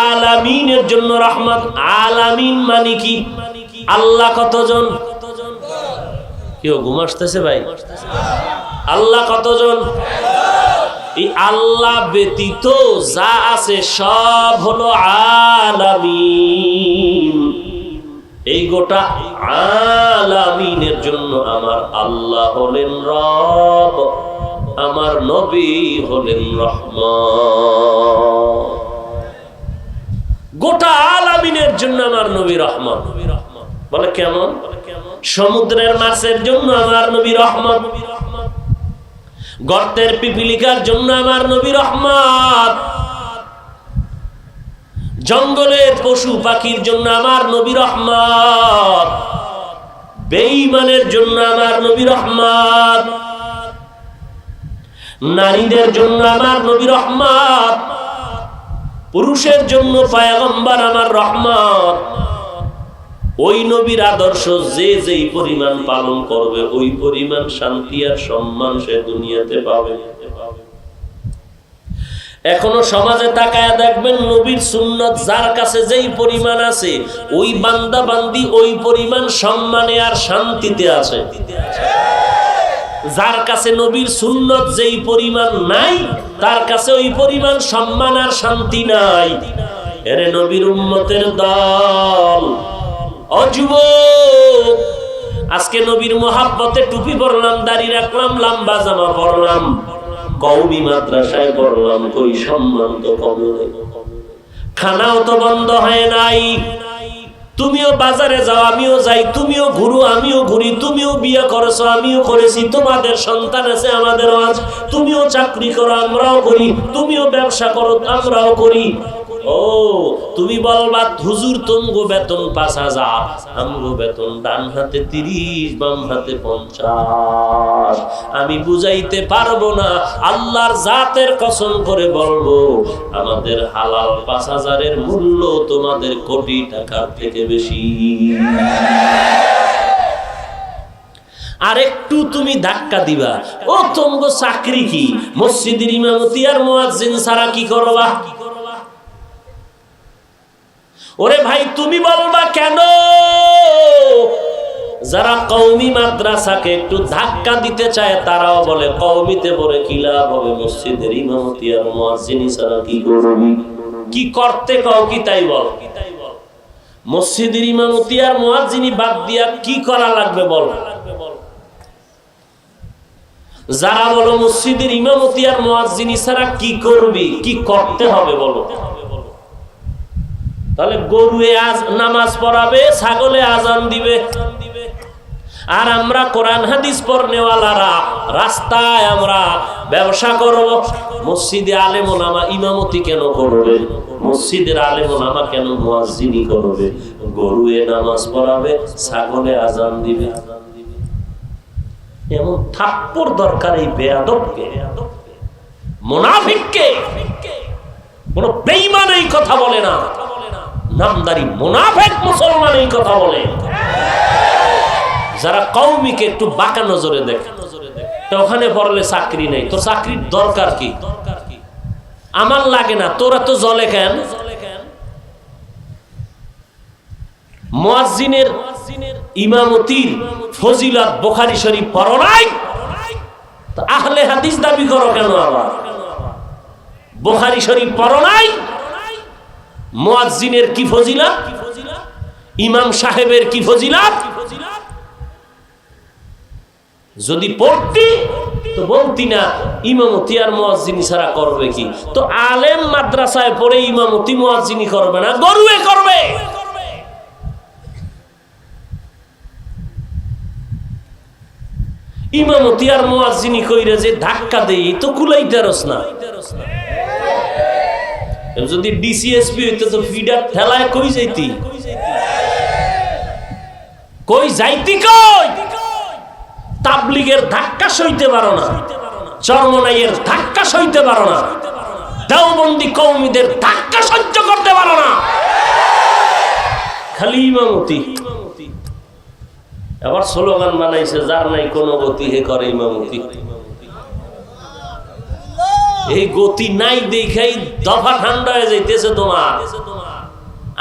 S1: আলামিনের জন্য রহমত। আলামিন মানে কি? আল্লাহ কতজন? কেউ ঘুম আসতেছে ভাই? আল্লাহ কতজন? এই আল্লাহ ব্যতীত যা আছে সব হলো আলামিন। এই গোটা আলামিনের জন্য আমার আল্লাহ হলেন রব, আমার নবী হলেন রহমত। গোটা আলামিনের জন্য আমার নবী রহমত। বলে কেমন? সমুদ্রের মাছের জন্য আমার নবী রহমত, গর্তের পিপিলিকার জন্য আমার নবী রহমত, জঙ্গলের পশু পাখির জন্য আমার নবী রহমত, বেঈমানের জন্য আমার নবী রহমত, নারীদের জন্য আমার নবী রহমত, পুরুষের জন্য পয়গম্বর আমার রহমত। ওই নবীর আদর্শ যে যেই পরিমাণ পালন করবে, ওই পরিমাণ শান্তি আর সম্মান সে দুনিয়াতে পাবে। এখনো সমাজে তাকায়া দেখবেন, নবীর সুন্নত যার কাছে যেই পরিমাণ আছে, ওই বান্দা বান্দি ওই পরিমাণ সম্মানে আর শান্তিতে আছে। যার কাছে নবীর সুন্নত যেই পরিমাণ নাই, তার কাছে ওই পরিমাণ সম্মান আর শান্তি নাই। এরে নবীর উম্মতের দল, ও যুবক, আজকে নবীর মোহাব্বতে টুপি পরলাম, দাড়ি রাখলাম, লম্বা জামা পরলাম, কওমি মাদ্রাসায় পড়লাম, কই সম্মান তো কমে নাই। খানাও তো বন্ধ হয় নাই। তুমিও বাজারে যাও, আমিও যাই, তুমিও ঘুরো, আমিও ঘুরি, তুমিও বিয়ে করেছো, আমিও করেছি, তোমাদের সন্তান আছে, আমাদেরও আছে, তুমিও চাকরি করো, আমরাও করি, তুমিও ব্যবসা করো, আমরাও করি। ও তুমি বলবা হুজুর তুমগো বেতন ৫,০০০, আমগো বেতন ডান হাতে ৩০, বাম হাতে ৫০। আমি বুঝাইতে পারবো না, আল্লাহর জাতের কসম করে বলবো, আমাদের হালাল ৫,০০০-এর মূল্য তোমাদের কোটি টাকার থেকে বেশি। আর একটু তুমি ধাক্কা দিবা, ও তুমগো চাকরি কি? মসজিদের ইমামতি আর মুয়াজ্জিন ছাড়া কি করবা? ওরে ভাই, তুমি বলবা কেন যারা কওমি মাদ্রাসাকে একটু ধাক্কা দিতে চায় তারাও বলে কওমিতে পড়ে কি লাভ হবে, মসজিদের ইমামতি আর মুয়াজ্জিনি ছাড়া কি করবি, কি করতে কও কি তাই বল। মসজিদের ইমামতি আর মুয়াজ্জিনি বাদ দিয়া কি করা লাগবে বল। যারা বলো মসজিদের ইমামতি আর মুয়াজ্জিনি ছাড়া কি করবি, কি করতে হবে বলো। তাহলে গরুয়ে নামাজ পড়াবে, ছাগলে আজান দিবে, আর আমরা কোরআন হাদিস পড়নেওয়ালারা রাস্তায় আমরা ব্যবসা করব। মসজিদে আলেম ওলামা ইমামতি কেন করবে, মসজিদের আলেম ওলামা কেন মুয়াজ্জিনি করবে, গরুয়ে নামাজ পড়াবে, ছাগলে আজান দিবে। এমন থাপ্পড় দরকার এই বেয়াদবকে, মুনাফিককে। কোন বেঈমান এই কথা বলে না, নামদারি মুনাফিক মুসলমান এই কথা বলে। যারা কওমিকে একটু বাঁকা নজরে দেখে, তো ওখানে পড়লে চাকরি নেই, তোর চাকরির দরকার কি, আমার লাগে না, তোরা তো জ্বলে কেন। মুয়াজ্জিনের ইমামতির ফজিলত বুখারী শরীফ পড়ো নাই, তো আহলে হাদিস দাবি করো কেন আবার। বুখারী শরীফ পড়ো নাই, মুয়াজ্জিনের কি ফজিলত, ইমাম সাহেবের কি ফজিলত। যদি পড়তি তো বলতি না ইমামতি আর মুয়াজ্জিনি ছাড়া করবে কি। তো আলেম মাদ্রাসায় পড়ে ইমামতি মুয়াজ্জিনি করবে না, গরুয়ে করবে। ইমামতি আর মুয়াজ্জিনি কইরা যে ধাক্কা দেই তো কুলাইতারস না। যদি ডিসিএসপি হইতো তো ফিডার ঠেলায় কই যাইতি, কই যাইতি, কই তাবলীগের ধাক্কা সইতে পারো না, চরমনাইয়ের ধাক্কা সইতে পারো না, দেওবন্দি কওমিদের ধাক্কা সহ্য করতে পারো না, খালি ইমামতি। আবার স্লোগান বানাইছে যার নাই কোনো গতি হে করে ইমামতি। এই গতি নাই দেখাই দফা ঠান্ডা হয়ে যাইতেছে তোমার।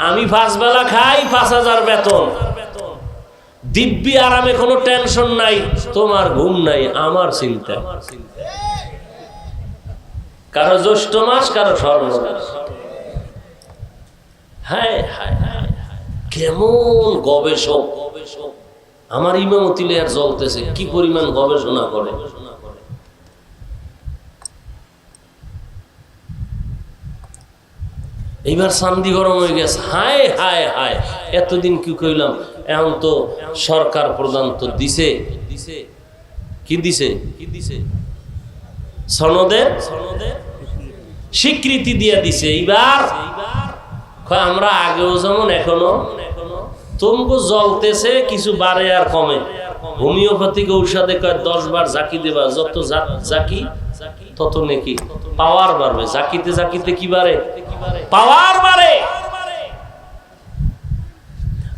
S1: আমি 5 বেলা খাই, 5000 বেতন, দিব্যি আরামে কোনো টেনশন নাই, তোমার ঘুম নাই, আমার চিন্তা। কারো জ্যৈষ্ঠ মাস, কারো সর্বনাশ। হায় হায় হায়, কেমন গবেষক আমার ইমামতি লেয়ার জ্বলতেছে, কি পরিমাণ গবেষণা করে। এইবার শান্তি গরম হয়ে গেছে। হায় হায় হায়, এতদিন কি কইলাম, এখন তো সরকার প্রধান তো দিছে, কি দিছে, সনদে স্বীকৃতি দিয়ে দিছে। এইবার আমরা আগেও যেমন এখনো তোমাকে জ্বলতেছে, কিছু বাড়ে আর কমে। হোমিওপ্যাথিক ঔষধে কয় 10 বার জাকি দেবা, যত জাকি তত নাকি পাওয়ার বাড়বে। জাকিতে জাকিতে কি বাড়ে, পাওয়ার বাড়ে।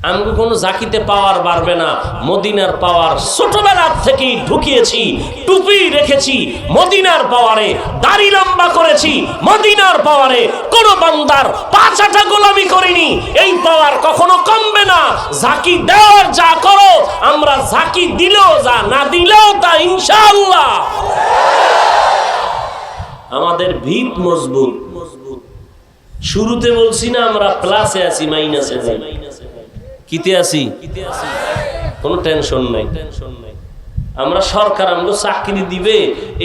S1: আমগো কোনো জাকিতে পাওয়ার বাড়বে না, মদিনার পাওয়ার ছোটবেলা থেকেই ঢুকিয়েছি, টুপি রেখেছি মদিনার পাওয়ারে, দাড়ি লম্বা করেছি মদিনার পাওয়ারে, কোন বান্দার পাঁচাটা গোলামি করিনি। এই পাওয়ার কখনো কমবে না। জাকি দেওয়ার যা করো, আমরা জাকি দিলেও যা, না দিলেও তা ইনশাআল্লাহ। আমাদের ভিত মজবুত। শুরুতে বলছি না আমরা প্লাসে আছি, মাইনাসে নাই, কিতে আছি, কোনো টেনশন নাই। আমরা সরকার আমগো চাকরি দিবে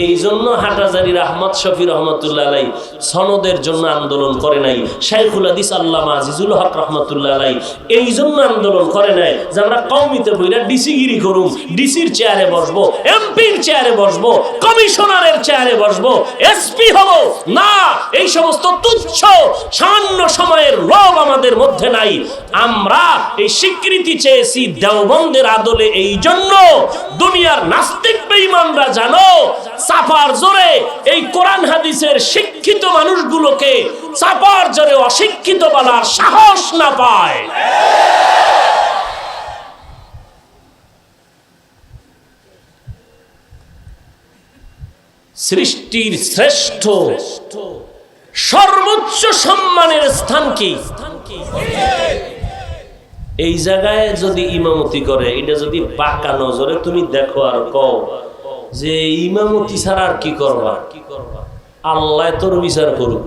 S1: এই জন্য হাটাজারির আহমদ শফি রহমতুল্লাহ আলাই সনদের জন্য আন্দোলন করে নাই। শাইখুল হাদিস আল্লামা আজিজুল হক রহমতুল্লাহ আলাই এই জন্য আন্দোলন করে নাই যে আমরা কওমিতে বইরা ডিসিগিরি করুম, ডিসির চেয়ারে বসবো, এমপির চেয়ারে বসবো, কমিশনারের চেয়ারে বসবো, এসপি হব না। এই সমস্ত তুচ্ছ সামান্য সময়ের লোভ আমাদের মধ্যে নাই। আমরা এই স্বীকৃতি চেয়েছি দেওবন্দের আদলে, এই জন্য দুনিয়ার নাস্তিক বেঈমানরা জানো চাপার জোরে এই কোরআন হাদিসের শিক্ষিত মানুষগুলোকে চাপার জোরে অশিক্ষিত বলার সাহস না পায়। সৃষ্টির শ্রেষ্ঠ সর্বোচ্চ সম্মানের স্থান কি? এই জায়গায় যদি ইমামতি করে, এটা যদি পাকা নজরে তুমি দেখো আর কও যে ইমামতি ছাড়া আর কি করবা, আল্লাহ তোর বিচার করুক,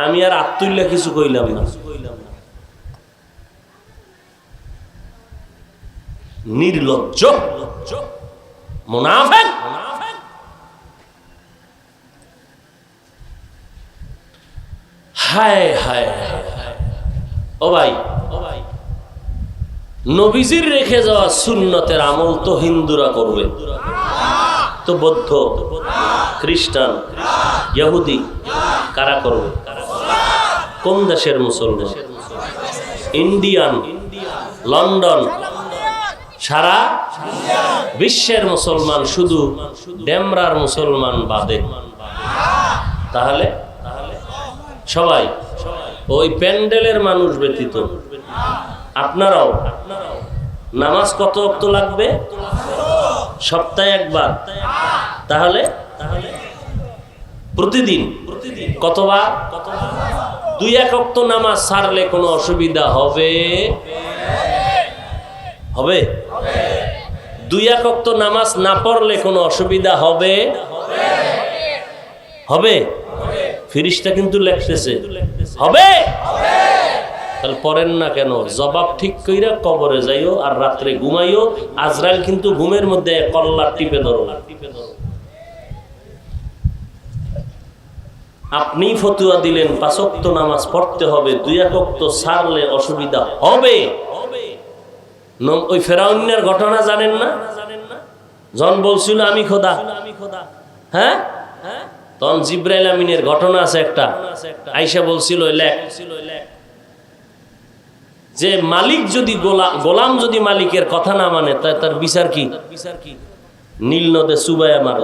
S1: আমি আর আত্মুল্লাহ কিছু কইলাম না। নির্লজ্জ মুনাফিক। হায় হায় ও ভাই, নবীজির রেখে যাওয়া সুন্নতের আমল তো হিন্দুরা করবে, তো বৌদ্ধ, খ্রিস্টান, ইহুদি কারা করবে? কোন দেশের মুসলমান? ইন্ডিয়ান, লন্ডন, সারা বিশ্বের মুসলমান, শুধু ডেমরার মুসলমান বাদে। তাহলে সবাই ওই প্যান্ডেলের মানুষ ব্যতীত আপনারাও নামাজ কত ওয়াক্ত লাগবে? সপ্তাহে একবার। তাহলে প্রতিদিন কতবার? 2-1 ওয়াক্ত নামাজ ছাড়লে কোনো অসুবিধা হবে? হবে? 2-1 ওয়াক্ত নামাজ না পড়লে কোনো অসুবিধা হবে? হবে? ফেরেশতা কিন্তু লেখতেছে হবে। তাহলে পড়েন না কেন? জবাব ঠিক কইরা কবরে যাইও আর রাত্রে ঘুমাইও। আজরাইল কিন্তু ঘুমের মধ্যে কল্লা টিপে ধরো। আপনি ফতুয়া দিলেন 5 ওয়াক্ত নামাজ পড়তে হবে, 2-1 ওয়াক্ত ছাড়লে অসুবিধা হবে। ওই ফেরাউনের ঘটনা জানেন না? জন বলছিল আমি খোদা, হ্যাঁ? তখন জিব্রাইল আমিনের ঘটনা আছে একটা, আয়েশা বলছিল লেখ যে মালিক যদি গোলাম যদি মালিকের কথা না মানে তার বিচার কি? নীল নদে চুবাইয়া মারো।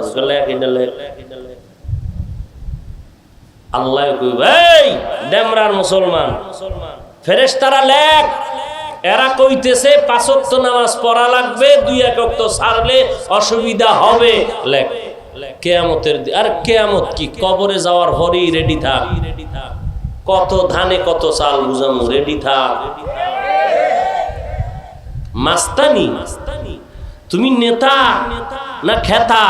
S1: আল্লাহ কইবে এই ডেমরার মুসলমান, ফেরেশতারা লেখ, এরা কইতেছে 5 ওয়াক্ত নামাজ পড়া লাগবে, 2-1 ওয়াক্ত ছাড়লে অসুবিধা হবে। লেখ কিয়ামতের আর কিয়ামত কি? কবরে যাওয়ার পরেই রেডি থাক। কত ধানে কত চাল বুঝামু, রেডি থাক। মাস্তানি, তুমি নেতা না খেতা?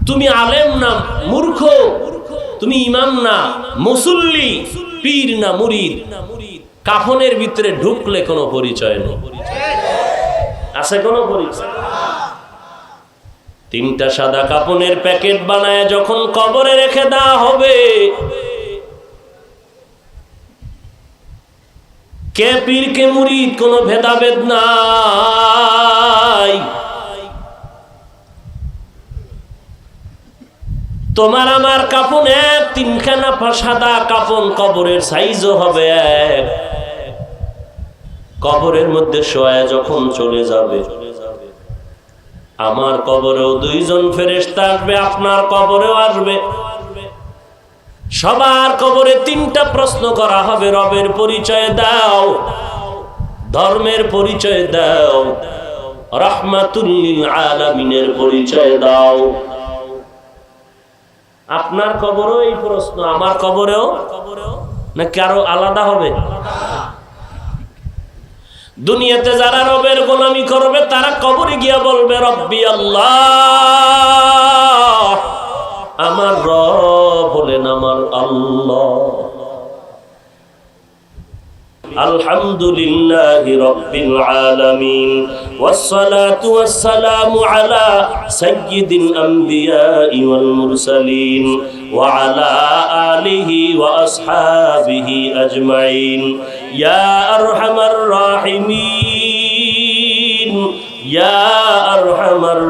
S1: তুমি আলেম না মূর্খ? তুমি ইমাম না মুসল্লি? পীর না মুরিদ? কাফনের ভিতরে ঢুকলে কোনো পরিচয় নেই, আছে কোনো পরিচয়? 3টা সাদা কাপনের প্যাকেট বানায় যখন কবরে রেখে দেওয়া হবে, কে পীর কে মুরিদ কোনো ভেদাভেদ নাই। তোমার আমার কাপন এক, 3খানা সাদা কাপন, কবরের সাইজও হবে এক। কবরের মধ্যে শোয়া যখন চলে যাবে, আমার কবরেও 2 জন ফেরেশতা আসবে, আপনার কবরেও আসবে। সবার কবরে 3টা প্রশ্ন করা হবে। রবের পরিচয় দাও, ধর্মের পরিচয় দাও, রাহমাতুল লিল আলামিনের পরিচয় দাও। আপনার কবরেও এই প্রশ্ন, আমার কবরেও, নাকি আরো আলাদা হবে? দুনিয়াতে যারা রবের গোলামি করবে তারা কবরে গিয়া বলবে রব্বি আল্লাহ, আমার রব হলেন আমার আল্লাহ। আলহামদুলিল্লাহি রাব্বিল আলামিন ওয়াসসালাতু ওয়াসসালামু আলা সাইয়্যিদিল আমবিয়াই ওয়াল মুরসালিন ওয়া আলা আলিহি ওয়া আসহাবিহি আজমাইন। ইয়া আরহামার রাহিমিন, ইয়া আরহামার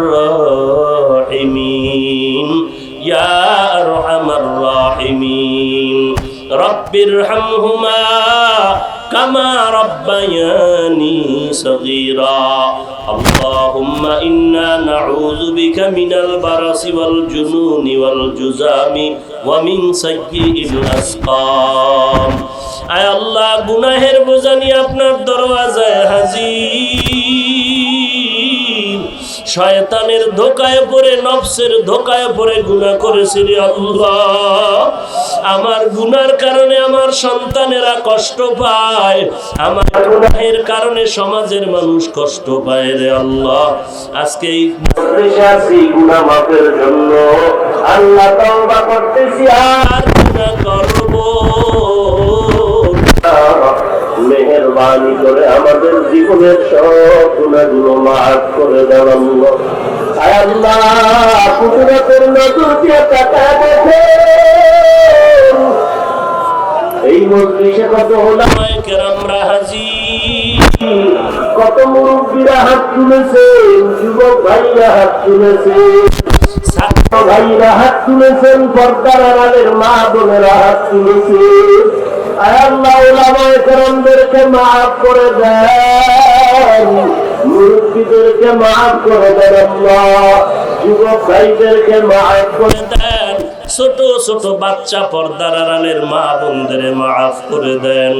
S1: রাহিমিন, ইয়া আরহামার রাহিমিন। রব্বিরহামহুমা কামা রাব্বায়ানি সগীরা। আল্লাহুম্মা ইন্না নাউযু বিকা মিনাল বারাসি ওয়াল জুনুনি ওয়াল জুজামি ওয়া মিন সাইয়্যিল আসকাম। আয় আল্লাহ, গুনাহের বোঝা নিয়ে আপনার দরওয়াজায় হাজির। শয়তানের ধোঁকায় পড়ে, নফসের ধোঁকায় পড়ে গুনাহ করেছি রে আল্লাহ। আমার গুনার কারণে আমার সন্তানেরা কষ্ট পায়, আমার গুনাহের কারণে সমাজের মানুষ কষ্ট পায় রে আল্লাহ। আজকে এই গুনাহ মাফের জন্য আল্লাহ তওবা করতেছি, আর গুনাহ করব। মেহেরবানি করে আমাদের জীবনের সব গুনাহগুলো মাফ করে দেন আল্লাহ। আয় আল্লাহ, কুদরতের নজর দিয়ে তাকায় দেখেন এই মজলিসে কত উলামায়ে কেরামরা হাজির, কত মুরব্বীরা হাত তুলেছেন, যুবক ভাইরা হাত তুলেছেন, ছাত্র ভাইরা হাত তুলেছেন, পর্দার আড়ালের মা বোনেরা হাত তুলেছেন। আয় আল্লাহ, উলামায়ে কেরামদেরকে মাফ করে দেন, মুরব্বীদেরকে মাফ করে দেন আল্লাহ, যুবক ভাইদেরকে মাফ করে দেন, ছোট ছোট বাচ্চা পর্দার আড়ালের মা বোনদের মাফ করে দেন।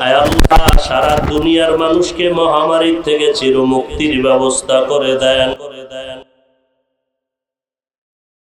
S1: আয় আল্লাহ, সারা দুনিয়ার মানুষকে মহামারীর থেকে চিরমুক্তির ব্যবস্থা করে দেন।